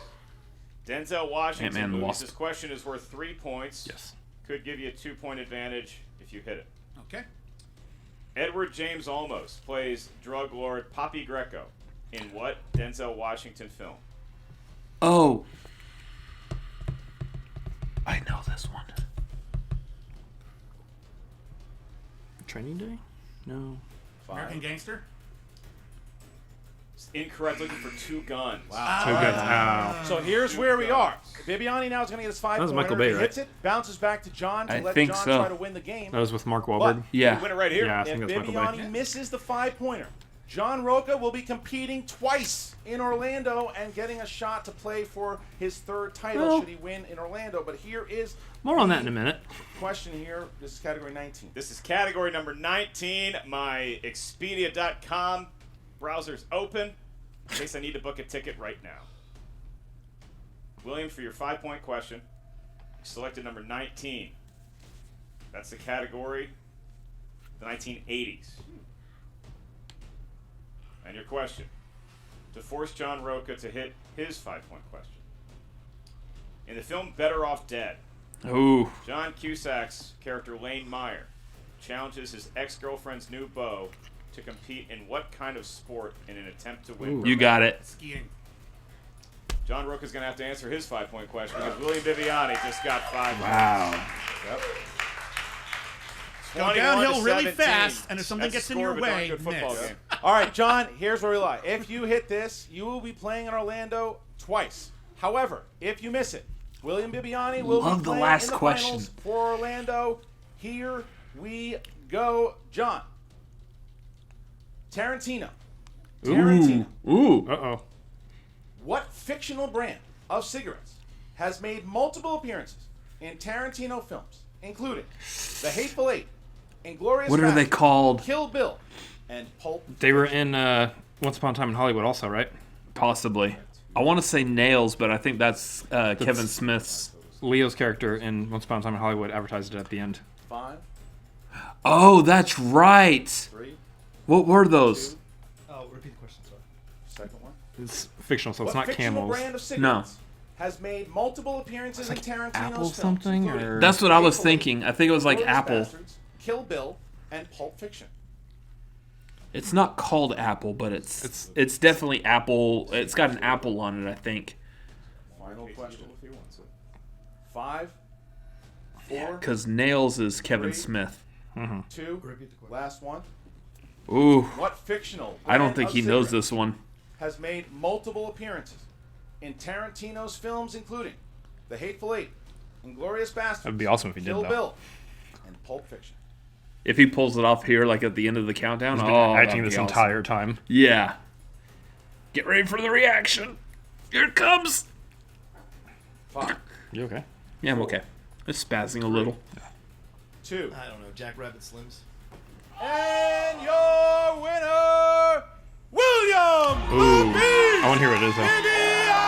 Denzel Washington Ant-Man and the movies. Wasp. This question is worth 3 points. Yes. Could give you a 2-point advantage if you hit it. Okay. Edward James Olmos plays drug lord Papi Greco in what Denzel Washington film? Oh. I know this one. Training Day? No. American Gangster. Incorrect. Looking for 2 guns. Wow. Too good. Oh. So here's where we are. Bibbiani now is going to get his 5-pointer. was Michael Bay, He right? hits it, bounces back to John to I let think John so. try to win the game. That was with Mark But Wahlberg. Yeah. You win it right here. Yeah, I if think that's Michael Bay. Bibbiani misses the 5-pointer, John Rocha will be competing twice in Orlando and getting a shot to play for his 3rd title Well- should he win in Orlando. But here is More on that in a minute. question here. This is category 19. This is category number 19. My Expedia.com browser's open in case I need to book a ticket right now. William, for your 5-point question, you selected number 19. That's the category, the 1980s. And your question, to force John Rocha to hit his 5-point question. In the film Better Off Dead, Ooh. John Cusack's character Lane Meyer challenges his ex-girlfriend's new beau to compete in what kind of sport in an attempt to win? You got it. Skiing. John Rocha's going to have to answer his 5-point question because William Bibbiani just got 5 points. Wow. Yep. Go 21 downhill to really 17. fast, and if something That's gets the in score your of a darn way, good football miss. game. All right, John, here's where we lie. If you hit this, you will be playing in Orlando twice. However, if you miss it, William Bibbiani will Love be the playing last in the question. finals for Orlando. Here we go, John. Tarantino. Ooh. Uh-oh. What fictional brand of cigarettes has made multiple appearances in Tarantino films, including The Hateful Eight, Inglourious What are they Basterds, called? Kill Bill, and Pulp They were in Once Upon a Time in Hollywood also, right? Possibly. I want to say Nails, but I think that's Kevin Smith's. Leo's character in Once Upon a Time in Hollywood advertised it at the end. 5, Oh, that's right. 3. What were those? Oh, repeat the question, sorry. Second one. It's fictional, so it's What not fictional camels. brand of cigarettes has made multiple appearances in Tarantino's Apple films, something, including or- That's what I was Hateful Eight, thinking. I think it was like Inglourious Apple. Basterds, Kill Bill, and Pulp Fiction. It's not called Apple, but it's definitely Apple. It's got an apple on it, I think. Final question. 5, 4, Because Nails is Kevin 3, Smith. 2, last one. Ooh. What fictional I don't brand think of he knows cigarettes this one. has made multiple appearances in Tarantino's films, including The Hateful Eight, Inglourious Basterds, That'd be awesome if he did, Kill though. Bill, and Pulp Fiction. If he pulls it off here, like at the end of the countdown, He's been that'd acting be this awesome. entire time. Yeah. Get ready for the reaction. Here it comes. 5, You okay? Yeah, I'm okay. It's spazzing a little. 2, I don't know. Jack Rabbit Slims. and your winner, William Ooh. Lupi I want to hear what it is, though.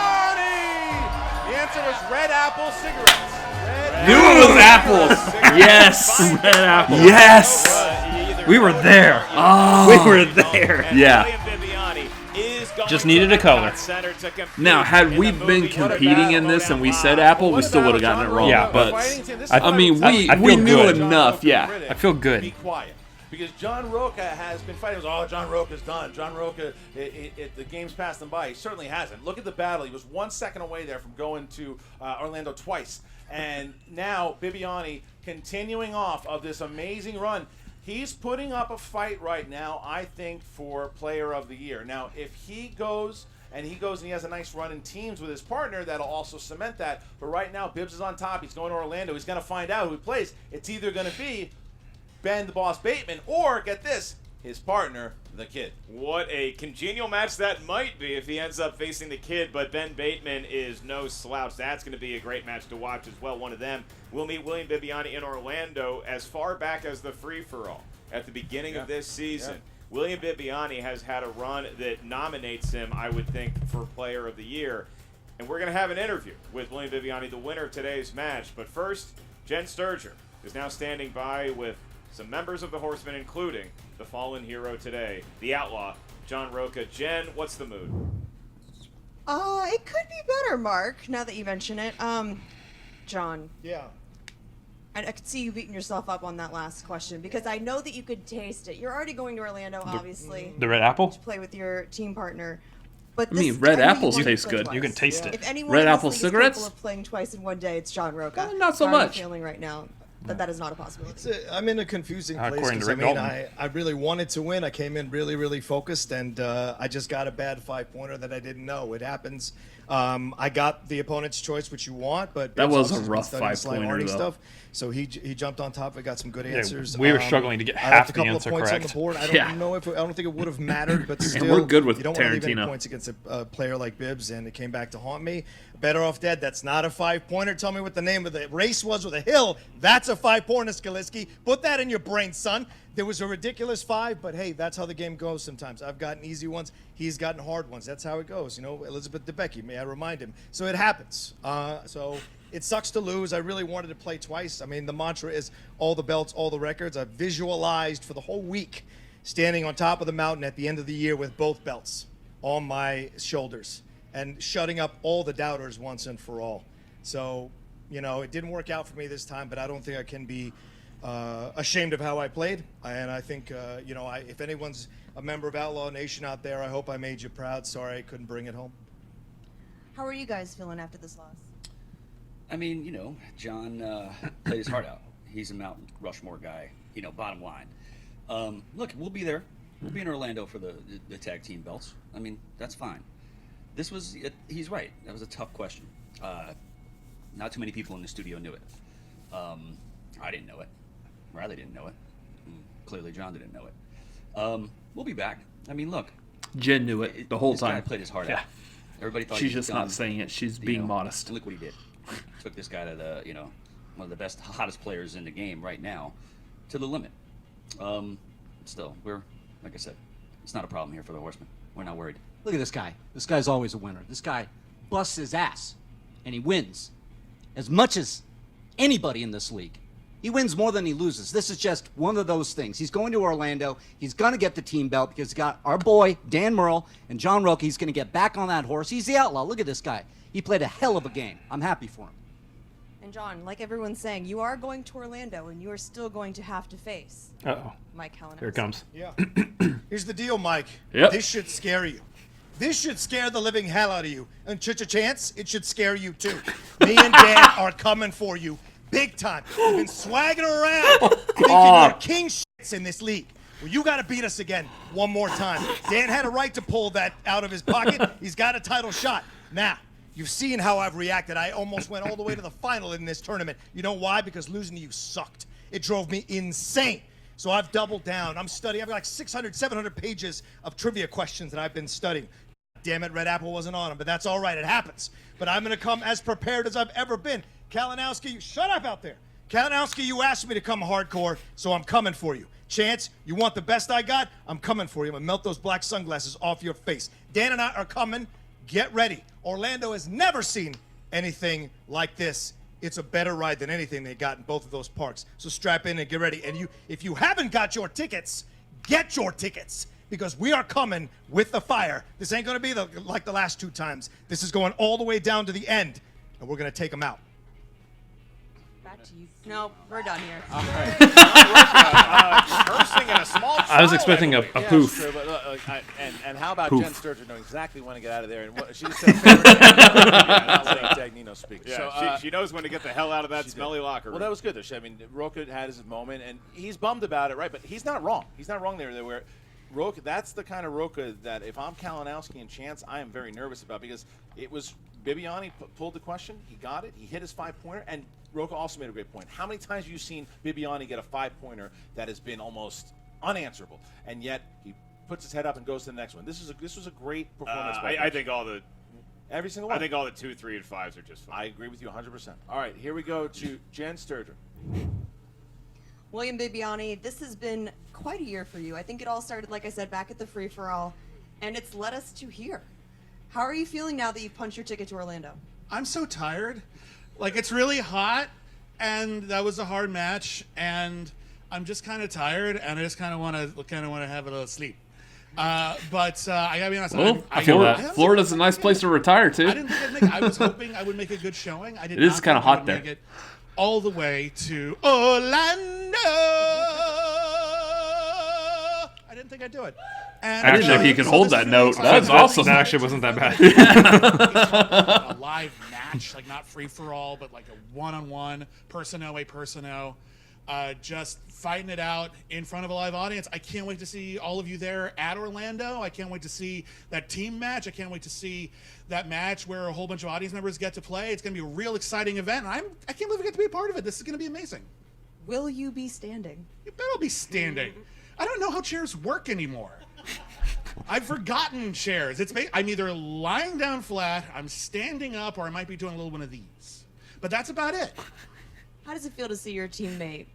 Bibbiani. The answer was Red Apple cigarettes. Knew it was apples. Yes. Red apple. Yes. We were there. Oh. We were there. Yeah. Just needed a color. Now, had we been competing in this and we said Apple, we still would have gotten it wrong. Yeah, but I mean, we feel knew good. enough. Yeah. I feel good. Be quiet. Because John Rocha has been fighting. Oh, John Rocha's done. John Rocha, the game's passed him by. He certainly hasn't. Look at the battle. He was 1 second away there from going to Orlando twice. And now Bibbiani continuing off of this amazing run. He's putting up a fight right now, I think, for Player of the Year. Now, if he goes and he has a nice run in teams with his partner, that'll also cement that. But right now, Bibbs is on top. He's going to Orlando. He's going to find out who he plays. It's either going to be Ben the Boss Bateman or, get this, his partner, the Kid. What a congenial match that might be if he ends up facing the Kid, but Ben Bateman is no slouch. That's going to be a great match to watch as well. One of them will meet William Bibbiani in Orlando as far back as the free-for-all at the beginning of this season. Yeah. William Bibbiani has had a run that nominates him, I would think, for Player of the Year. And we're going to have an interview with William Bibbiani, the winner of today's match. But first, Jen Sturger is now standing by with some members of the Horsemen, including the fallen hero today, the Outlaw, John Rocha. Jen, what's the mood? It could be better, Mark, now that you mention it. John. Yeah. I could see you beating yourself up on that last question because I know that you could taste it. You're already going to Orlando, obviously. The red apple? To play with your team partner. But I mean, red apples taste good. You can taste it. If anyone Red in apple this league cigarettes? is capable of playing twice in one day, it's John Rocha. Not so How are you much. feeling right now that is not a possibility? I'm in a confusing place. According to 'Cause, Rick I really wanted to win. I came in really, really focused, and I just got a bad 5-pointer that I didn't know. It happens. I got the opponent's choice, which you want, but That was a Bibbs rough studied Sly 5-pointer, Hardy though. stuff. So he jumped on top of it, got some good answers. we were struggling to get I half left a the couple answer of points correct. on the board. I Yeah. don't know if I don't think it would have mattered, but still, we're good with you don't want to leave any Tarantino. points against a player like Bibbs, and it came back to haunt me. Better off dead. That's not a 5-pointer. Tell me what the name of the race was with a hill. That's a 5-pointer, Skaliski. Put that in your brain, son. There was a ridiculous 5, but hey, that's how the game goes sometimes. I've gotten easy ones. He's gotten hard ones. That's how it goes. You know, Elizabeth Debicki, may I remind him. So it happens. So it sucks to lose. I really wanted to play twice. I mean, the mantra is all the belts, all the records. I've visualized for the whole week standing on top of the mountain at the end of the year with both belts on my shoulders and shutting up all the doubters once and for all. So, you know, it didn't work out for me this time, but I don't think I can be ashamed of how I played. And I think, you know, if anyone's a member of Outlaw Nation out there, I hope I made you proud. Sorry I couldn't bring it home. How are you guys feeling after this loss? I mean, you know, John played his heart out. He's a Mount Rushmore guy, you know, bottom line. Look, we'll be there. We'll be in Orlando for the tag team belts. I mean, that's fine. This was, he's right. That was a tough question. Not too many people in the studio knew it. I didn't know it. Riley didn't know it. Clearly, John didn't know it. We'll be back. I mean, look. Jen knew it the whole this time. Guy played his heart out. Everybody thought she's he was just not saying it. She's being modest. And look what he did. Took this guy to the, one of the best, hottest players in the game right now, to the limit. Still, like I said, it's not a problem here for the Horsemen. We're not worried. Look at this guy. This guy's always a winner. This guy busts his ass, and he wins as much as anybody in this league. He wins more than he loses. This is just one of those things. He's going to Orlando. He's going to get the team belt because he's got our boy, Dan Merle, and John Rocha. He's going to get back on that horse. He's the outlaw. Look at this guy. He played a hell of a game. I'm happy for him. And John, like everyone's saying, you are going to Orlando, and you are still going to have to face Mike Kalinowski. Here it comes. Yeah. Here's the deal, Mike. Yep. This should scare you. This should scare the living hell out of you. And chance, it should scare you too. Me and Dan are coming for you big time. We've been swagging around thinking you're king shits in this league. Well, you got to beat us again one more time. Dan had a right to pull that out of his pocket. He's got a title shot. Now, you've seen how I've reacted. I almost went all the way to the final in this tournament. You know why? Because losing to you sucked. It drove me insane. So I've doubled down. I'm studying. I've got like 600, 700 pages of trivia questions that I've been studying. Damn it, Red Apple wasn't on them, but that's all right. It happens. But I'm going to come as prepared as I've ever been. Kalinowski, shut up out there. Kalinowski, you asked me to come hardcore, so I'm coming for you. Chance, you want the best I got? I'm coming for you. I'm going to melt those black sunglasses off your face. Dan and I are coming. Get ready. Orlando has never seen anything like this. It's a better ride than anything they got in both of those parks. So strap in and get ready. And if you haven't got your tickets, get your tickets. Because we are coming with the fire. This ain't going to be like the last two times. This is going all the way down to the end, and we're going to take them out. Back to you. No, we're done here. All right. Cursing in a small I was expecting a poof. True, but and how about Poof. Jen Sturgeon knowing exactly when to get out of there? And what, she just said not letting Dagnino speak. Yeah, So, she knows when to get the hell out of that smelly locker room. Well, that was good. I mean, Rocha had his moment, and he's bummed about it, right? But he's not wrong. He's not wrong there. Where Rocha, that's the kind of Rocha that if I'm Kalinowski and Chance, I am very nervous about because it was Bibbiani pulled the question. He got it. He hit his 5-pointer, and Rocha also made a great point. How many times have you seen Bibbiani get a 5-pointer that has been almost unanswerable, and yet he puts his head up and goes to the next one? This was a great performance. I think every single one. I think all the 2, 3, and 5s are just fine. I agree with you 100%. All right, here we go to Jen Sturgeon. William Bibbiani, this has been quite a year for you. I think it all started, like I said, back at the free-for-all, and it's led us to here. How are you feeling now that you've punched your ticket to Orlando? I'm so tired. Like, it's really hot, and that was a hard match, and I'm just kind of tired, and I just kind of want to have a little sleep. But I gotta be honest. Well, I feel that Florida's a nice place to retire to. I didn't think I was hoping I would make a good showing. I did. It is kind of hot there. Make it all the way to Orlando. I didn't think I'd do it. And I didn't know he could hold that note. That's awesome. That actually wasn't that bad. A live match, like not free for all, but like a one-on-one, person-o, a person-o. Just fighting it out in front of a live audience. I can't wait to see all of you there at Orlando. I can't wait to see that team match. I can't wait to see that match where a whole bunch of audience members get to play. It's going to be a real exciting event. And I can't believe we get to be a part of it. This is going to be amazing. Will you be standing? You better be standing. I don't know how chairs work anymore. I've forgotten chairs. I'm either lying down flat, I'm standing up, or I might be doing a little one of these. But that's about it. How does it feel to see your teammate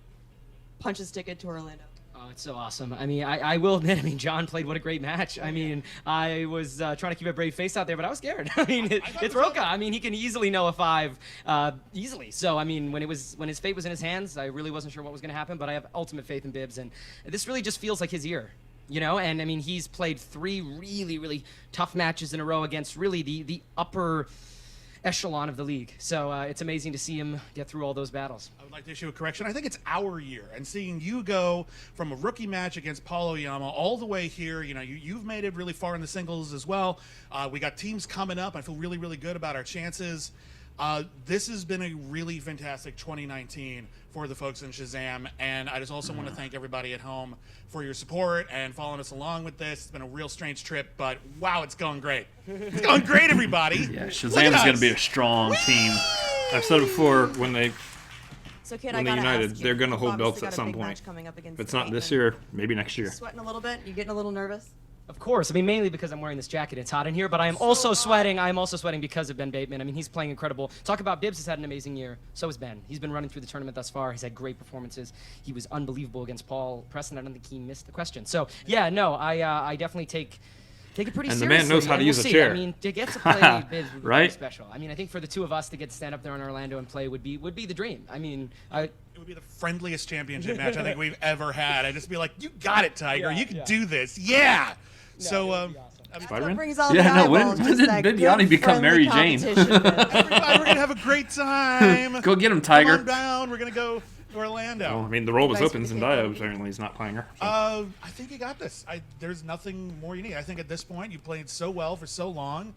punch his ticket to Orlando? Oh, it's so awesome. I mean, I will admit, John played what a great match. I mean, I was trying to keep a brave face out there, but I was scared. I mean, it's Rocha. I mean, he can easily know a 5, easily. So, I mean, when his fate was in his hands, I really wasn't sure what was going to happen, but I have ultimate faith in Bibbs, and this really just feels like his year. You know, and I mean, he's played 3 really, really tough matches in a row against really the upper echelon of the league. So it's amazing to see him get through all those battles. I would like to issue a correction. I think it's our year, and seeing you go from a rookie match against Paulo Yama all the way here, you know, you've made it really far in the singles as well. We got teams coming up. I feel really, really good about our chances. This has been a really fantastic 2019 for the folks in Shazam, and I just also want to thank everybody at home for your support and following us along with this. It's been a real strange trip, but wow, it's going great. It's going great, everybody. Yeah, Shazam's going to be a strong team. I've said it before when they So, kid, when I the gotta United, ask you, they're going to you've hold belts obviously at got a some big point. match coming up against If it's not Bateman. this year, maybe next year. Sweating a little bit? You getting a little nervous? Of course. I mean, mainly because I'm wearing this jacket. It's hot in here, but I am also sweating. I am also sweating because of Ben Bateman. I mean, he's playing incredible. Talk about Bibbs has had an amazing year. So has Ben. He's been running through the tournament thus far. He's had great performances. He was unbelievable against Paul Preston. I don't think he missed the question. So, yeah, no, I definitely take it pretty And the seriously. man knows how to and use we'll a see. chair. I mean, to get to play Bibbs would be Right? pretty special. I mean, I think for the two of us to get to stand up there in Orlando and play would be the dream. I mean, It would be the friendliest championship match I think we've ever had. I'd just be like, you got it, Tiger. You can do this. Yeah. So, What brings all Yeah, the no, when eyeballs, did just that Bibbiani good, become friendly Mary Jane? competition, man. everybody, we're going to have a great time. Go get him, Tiger. Come on down. We're going to go to Orlando. Well, I mean, the role was Nice open. for the Zendaya apparently is not playing her. So. I think you got this. There's nothing more you need. I think at this point, you played so well for so long.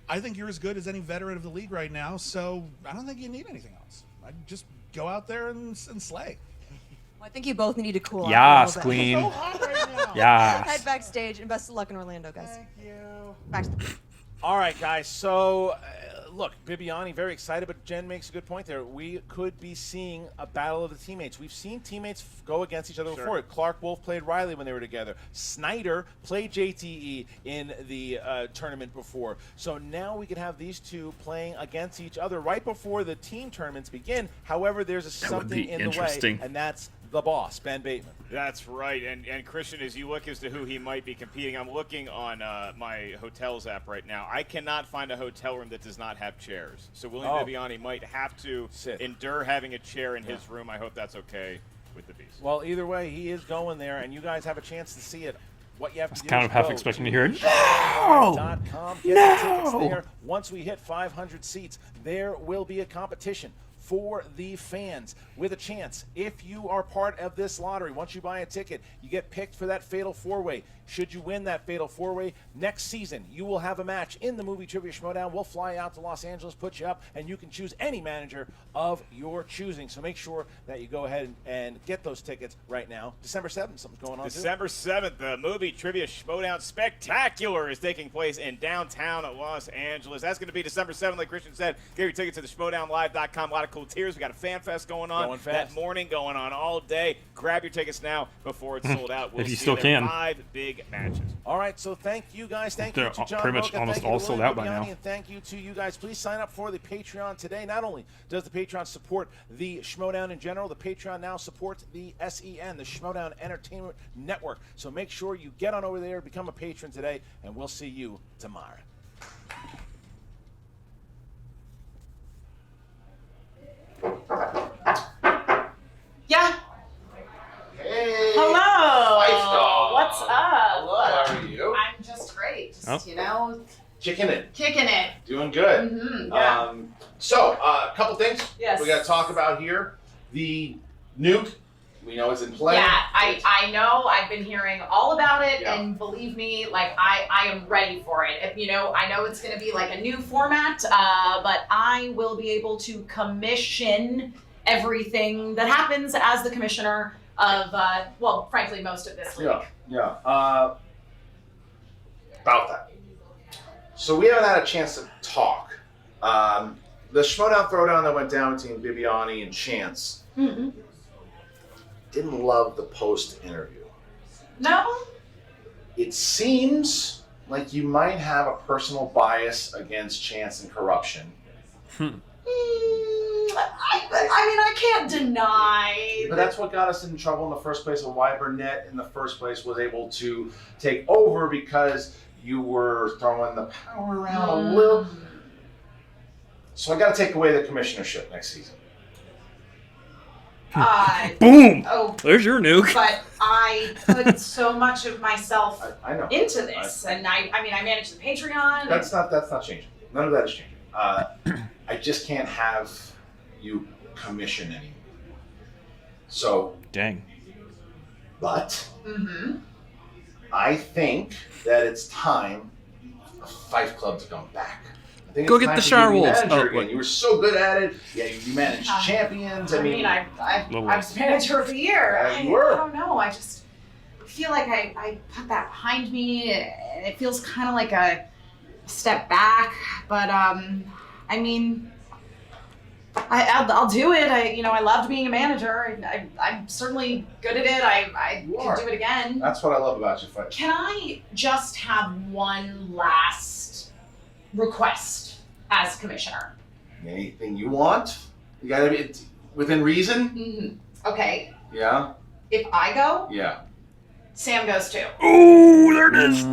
I think you're as good as any veteran of the league right now, so I don't think you need anything else. I'd just go out there and slay. Well, I think you both need to cool off Yes, a little bit. queen. So hot right now. Yes. Head backstage, and best of luck in Orlando, guys. Thank you. Back to the All right, guys. So, look, Bibbiani, very excited, but Jen makes a good point there. We could be seeing a battle of the teammates. We've seen teammates go against each other before. Clark Wolf played Riley when they were together. Snyder played JTE in the tournament before. So now we could have these two playing against each other right before the team tournaments begin. However, there's something in the way, and that's the boss, Ben Bateman. That's right. And Christian, as you look as to who he might be competing, I'm looking on my hotels app right now. I cannot find a hotel room that does not have chairs. So William Bibbiani might have to endure having a chair in his room. I hope that's okay with the Beast. Well, either way, he is going there, and you guys have a chance to see it. What you have to do Kind is of half go expecting to to hear it. Get the tickets there. Once we hit 500 seats, there will be a competition for the fans with a chance. If you are part of this lottery, once you buy a ticket, you get picked for that Fatal 4-Way. Should you win that Fatal 4-Way, next season you will have a match in the Movie Trivia Schmoedown. We'll fly out to Los Angeles, put you up, and you can choose any manager of your choosing. So make sure that you go ahead and get those tickets right now. December 7th, something's going on. December 7th, the Movie Trivia Schmoedown Spectacular is taking place in downtown Los Angeles. That's going to be December 7th, like Christian said. Get your tickets to the SchmoedownLive.com. A lot of cool tiers. We got a fan fest going on Going fast. that morning, going on all day. Grab your tickets now before it's sold out. We'll If you see still there can. 5 big matches. All right, so thank you guys. Thank They're you to John pretty much Rocha. almost Thank you all to sold William out by Bibbiani, now. And thank you to you guys. Please sign up for the Patreon today. Not only does the Patreon support the Schmoedown in general, the Patreon now supports the SEN, the Schmoedown Entertainment Network. So make sure you get on over there, become a patron today, and we'll see you tomorrow. Yeah. Hey. Hello. Lifestyle. What's up? Hello, how are you? I'm just great. Just, you know, Kicking it. kicking it. Doing good. Yeah. So, a couple things Yes. we got to talk about here. The nuke, we know it's in play. Yeah, I know. I've been hearing all about it, Yeah. and believe me, like I am ready for it. If, you know, I know it's going to be like a new format, but I will be able to commission everything that happens as the commissioner of, well, frankly, most of this league. Yeah. About that. So we haven't had a chance to talk. The Schmoedown Throwdown that went down between Bibbiani and Chance, Mm-hmm. didn't love the post interview. No. It seems like you might have a personal bias against Chance and corruption. I mean, I can't deny. But that's what got us in trouble in the first place, and why Burnett in the first place was able to take over, because you were throwing the power around a little. So I got to take away the commissionership next season. Boom! Oh, There's your nuke. But I put so much of myself I know. into this, and I mean, I managed the Patreon. That's not changing. None of that is changing. I just can't have you commission anymore. So. Dang. But. Mm-hmm. I think that it's time for Fight Club to come back. I think Go it's get time the to Shire be Wolves. manager Oh, again. wait. You were so good at it. Yeah, you managed champions. I mean, I was manager of the year. Yeah, you were. I don't know. I just feel like I put that behind me. It feels kind of like a step back. But I mean, I'll do it. I loved being a manager. I'm certainly good at it. I could do it again. That's what I love about you, fight. Can I just have one last request as commissioner? Anything you want? You gotta be within reason. Mm-hmm. Okay. Yeah. If I go, Yeah. Sam goes too. Ooh, there it is.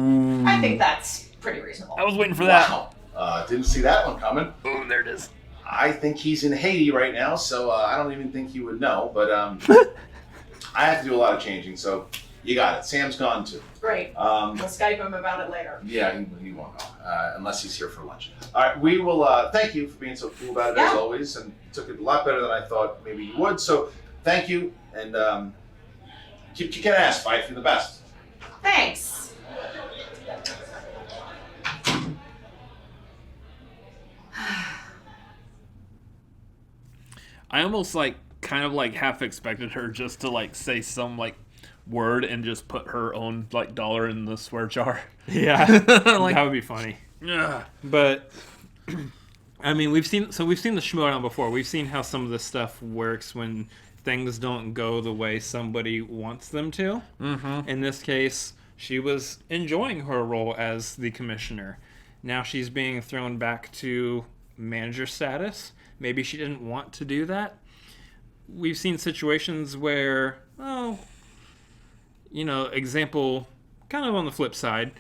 I think that's pretty reasonable. I was waiting for that. Wow. Didn't see that one coming. Oh, there it is. I think he's in Haiti right now, so I don't even think he would know. But I have to do a lot of changing, so you got it. Sam's gone too. Great. We'll Skype him about it later. Yeah, he won't know unless he's here for lunch. All right, we will. Thank you for being so cool about it as always, and you took it a lot better than I thought maybe you would. So thank you, and keep kicking ass, fight for the best. Thanks. I almost kind of half expected her just to say some word and just put her own dollar in the swear jar. Yeah, that would be funny. Yeah, but I mean, we've seen the Schmoedown before. We've seen how some of this stuff works when things don't go the way somebody wants them to. Mm-hmm. In this case, she was enjoying her role as the commissioner. Now she's being thrown back to manager status. Maybe she didn't want to do that. We've seen situations where, example, kind of on the flip side,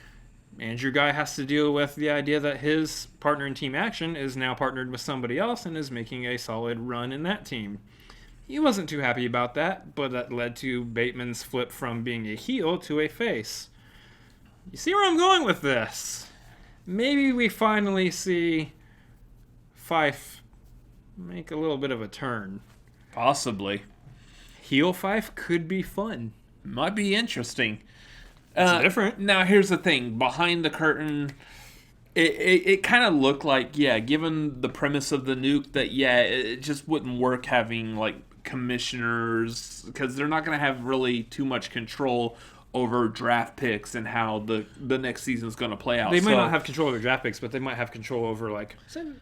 manager guy has to deal with the idea that his partner in team action is now partnered with somebody else and is making a solid run in that team. He wasn't too happy about that, but that led to Bateman's flip from being a heel to a face. You see where I'm going with this? Maybe we finally see Fife make a little bit of a turn. Possibly. Heel Fife could be fun. Might be interesting. It's different. Now, here's the thing. Behind the curtain, it kind of looked like, given the premise of the nuke, that, it just wouldn't work having, commissioners, because they're not going to have really too much control over draft picks and how the next season's going to play out. They might not have control over draft picks, but they might have control over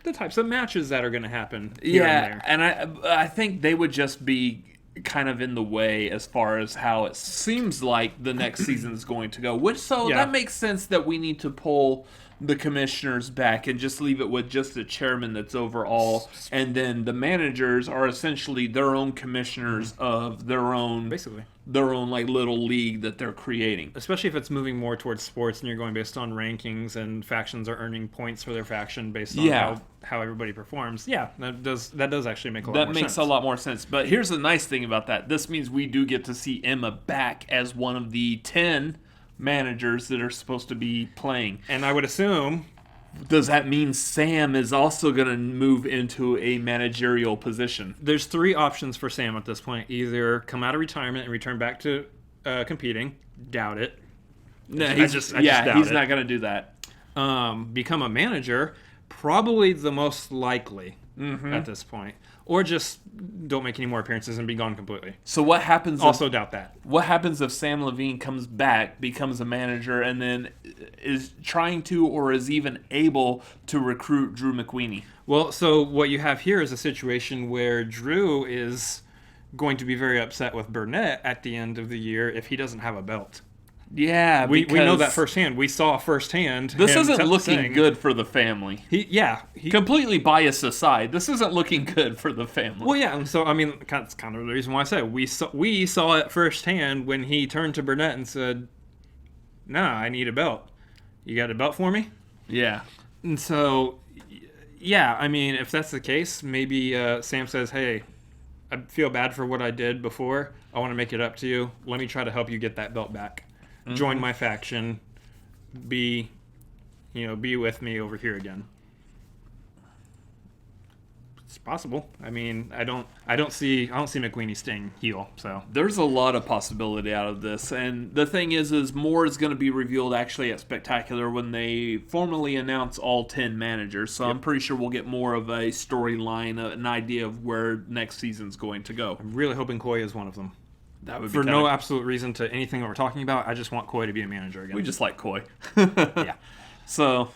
the types of matches that are going to happen here and there. And I think they would just be kind of in the way as far as how it seems like the next season's going to go. That makes sense that we need to pull the commissioners back and just leave it with just the chairman that's over all, and then the managers are essentially their own commissioners of their own, basically their own little league that they're creating. Especially if it's moving more towards sports and you're going based on rankings and factions are earning points for their faction based on how everybody performs. Yeah, that does actually make a lot more sense. That makes a lot more sense. But here's the nice thing about that. This means we do get to see Emma back as one of the 10 managers that are supposed to be playing. And I would assume, does that mean Sam is also going to move into a managerial position? There's 3 options for Sam at this point. Either come out of retirement and return back to competing. Doubt it. No, he's not going to do that. Become a manager. Probably the most likely at this point. Or just don't make any more appearances and be gone completely. So what happens? Doubt that. What happens if Sam Levine comes back, becomes a manager, and then is trying to or is even able to recruit Drew McWeeny? Well, so what you have here is a situation where Drew is going to be very upset with Burnett at the end of the year if he doesn't have a belt. Yeah, we know that firsthand. We saw firsthand. This isn't looking good for the family. Completely bias aside, this isn't looking good for the family. Well, yeah, and so I mean, that's kind of the reason why I say we saw it firsthand when he turned to Burnett and said, "Nah, I need a belt. You got a belt for me?" Yeah, and so yeah, I mean, if that's the case, maybe Sam says, "Hey, I feel bad for what I did before. I want to make it up to you. Let me try to help you get that belt back." Join my faction, be with me over here again. It's possible. I mean, I don't see McWeeny staying heel. So there's a lot of possibility out of this, and the thing is more is going to be revealed actually at Spectacular when they formally announce all 10 managers. So I'm pretty sure we'll get more of a storyline, an idea of where next season's going to go. I'm really hoping Koi is one of them. That would be for no absolute reason to anything that we're talking about. I just want Koi to be a manager again. We just like Koi. Yeah. So,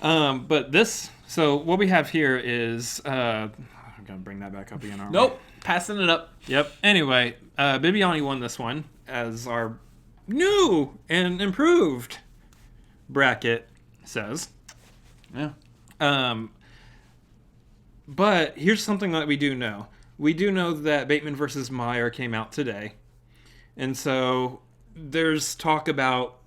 but this. So what we have here is I'm going to bring that back up again, aren't Nope. Passing it up. Yep. Anyway, Bibbiani won this one as our new and improved bracket says. Yeah. But here's something that we do know. We do know that Bateman versus Meyer came out today. And so there's talk about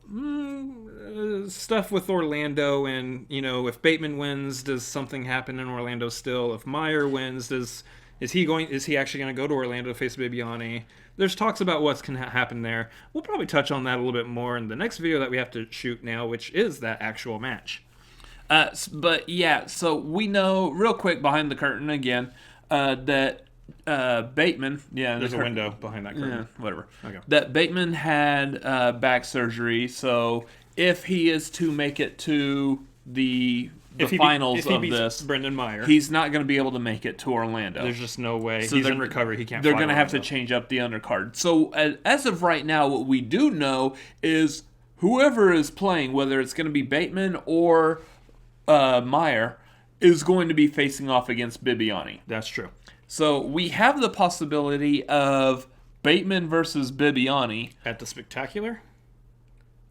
stuff with Orlando, and if Bateman wins, does something happen in Orlando still? If Meyer wins, is he actually going to go to Orlando to face Bibbiani? There's talks about what's going to happen there. We'll probably touch on that a little bit more in the next video that we have to shoot now, which is that actual match. But yeah, so we know real quick behind the curtain again that Bateman, there's a window behind that curtain. Yeah, whatever. Okay. That Bateman had back surgery, so if he is to make it to the finals of this, Brendan Meyer, he's not going to be able to make it to Orlando. There's just no way. So he's in recovery. He can't. They're going to have to change up the undercard. So as of right now, what we do know is whoever is playing, whether it's going to be Bateman or Meyer, is going to be facing off against Bibbiani. That's true. So we have the possibility of Bateman versus Bibbiani at the Spectacular.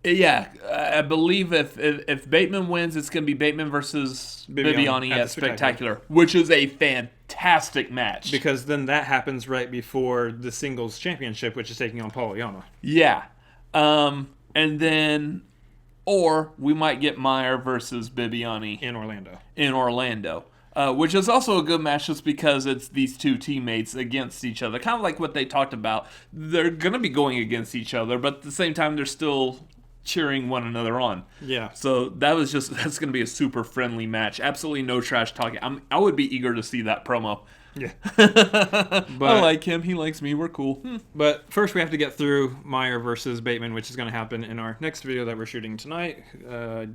Yeah, I believe if Bateman wins, it's going to be Bateman versus Bibbiani at Spectacular, which is a fantastic match. Because then that happens right before the singles championship, which is taking on Paul Oyama. Yeah. And then, or we might get Meyer versus Bibbiani in Orlando. Which is also a good match just because it's these two teammates against each other. Kind of like what they talked about. They're going to be going against each other, but at the same time, they're still cheering one another on. Yeah. So that's going to be a super friendly match. Absolutely no trash talking. I would be eager to see that promo. Yeah. But I like him. He likes me. We're cool. But first we have to get through Meyer versus Bateman, which is going to happen in our next video that we're shooting tonight.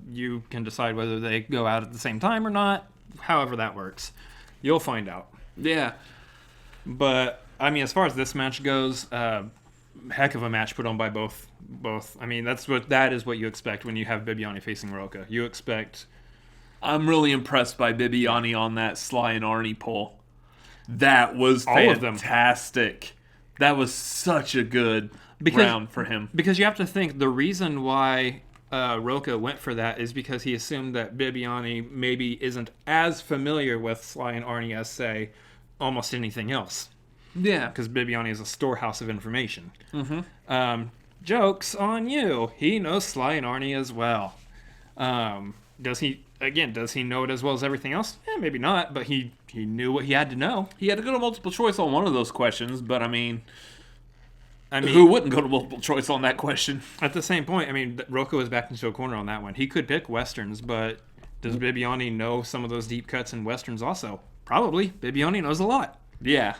You can decide whether they go out at the same time or not. However that works. You'll find out. Yeah. But, I mean, as far as this match goes, heck of a match put on by both. I mean, that is what you expect when you have Bibbiani facing Rocha. You expect... I'm really impressed by Bibbiani on that Sly and Arnie pull. That was all of them. Fantastic. That was such a good round for him. Because you have to think, the reason why Rocha went for that is because he assumed that Bibbiani maybe isn't as familiar with Sly and Arnie as, say, almost anything else. Yeah. Because Bibbiani is a storehouse of information. Mm-hmm. Joke's on you. He knows Sly and Arnie as well. Does he know it as well as everything else? Maybe not, but he knew what he had to know. He had to go to multiple choice on one of those questions, but I mean, who wouldn't go to multiple choice on that question? At the same point, I mean, Rocha was backed into a corner on that one. He could pick Westerns, but does Bibbiani know some of those deep cuts in Westerns also? Probably. Bibbiani knows a lot. Yeah.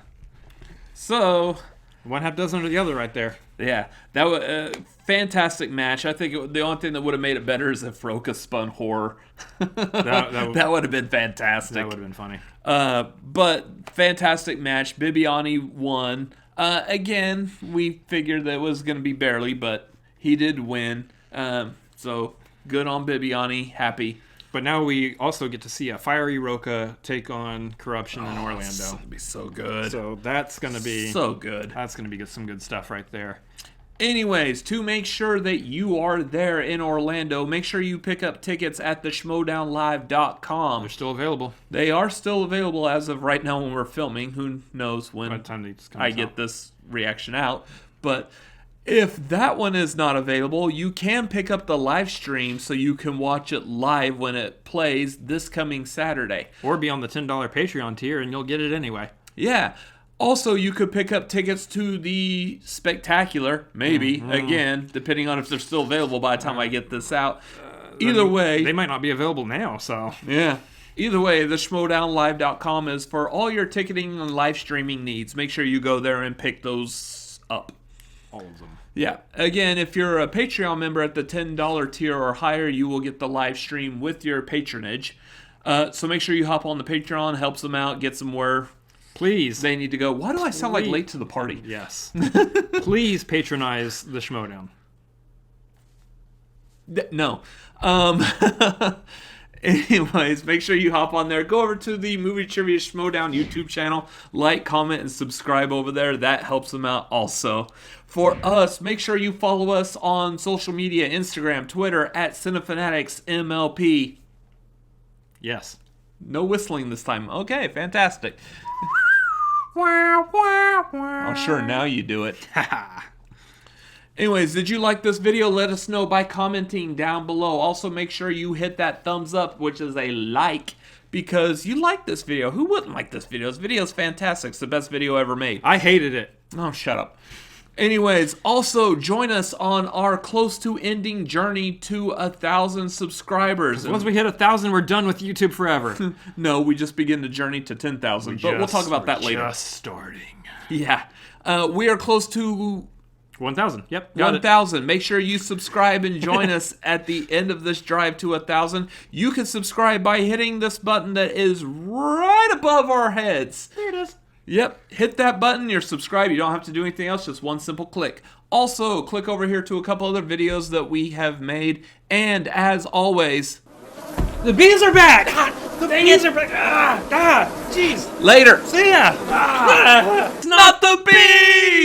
So, one half dozen or the other right there. Yeah. That was a fantastic match. I think the only thing that would have made it better is if Rocha spun horror. That would have been fantastic. That would have been funny. But fantastic match. Bibbiani won. Again, we figured that it was going to be barely, but he did win. So good on Bibbiani. Happy. But now we also get to see a fiery Rocha take on Corruption in Orlando. That's going to be so good. So that's going to be... so good. That's going to be some good stuff right there. Anyways, to make sure that you are there in Orlando, make sure you pick up tickets at the Schmoedownlive.com. They're still available. They are still available as of right now when we're filming. Who knows when I get this reaction out. But if that one is not available, you can pick up the live stream so you can watch it live when it plays this coming Saturday. Or be on the $10 Patreon tier and you'll get it anyway. Yeah. Also, you could pick up tickets to the Spectacular, maybe, again, depending on if they're still available by the time I get this out. Either way... They might not be available now, so... Yeah. Either way, the Schmoedownlive.com is for all your ticketing and live streaming needs. Make sure you go there and pick those up. All of them. Yeah. Again, if you're a Patreon member at the $10 tier or higher, you will get the live stream with your patronage. So make sure you hop on the Patreon, helps them out, gets them where... Please. They need to go, why do I sound like late to the party? Yes. Please patronize the Schmoedown. No. Anyways, make sure you hop on there. Go over to the Movie Trivia Schmoedown YouTube channel. Like, comment, and subscribe over there. That helps them out also. For us, make sure you follow us on social media, Instagram, Twitter, at Cinefanatics MLP. Yes. No whistling this time. Okay, fantastic. Oh, sure, now you do it. Anyways, did you like this video? Let us know by commenting down below. Also, make sure you hit that thumbs up, which is a like, because you like this video. Who wouldn't like this video? This video is fantastic. It's the best video ever made. I hated it. Oh, shut up. Anyways, also join us on our close to ending journey to 1,000 subscribers. Once we hit 1,000, we're done with YouTube forever. No, we just begin the journey to 10,000, but we'll talk about that later. Just starting. Yeah. We are close to 1,000. Yep. Got 1,000. Make sure you subscribe and join us at the end of this drive to 1,000. You can subscribe by hitting this button that is right above our heads. There it is. Yep, hit that button, you're subscribed. You don't have to do anything else, just one simple click. Also, click over here to a couple other videos that we have made. And as always, the bees are back! The bees are back! Jeez! Later! See ya! Not the bees!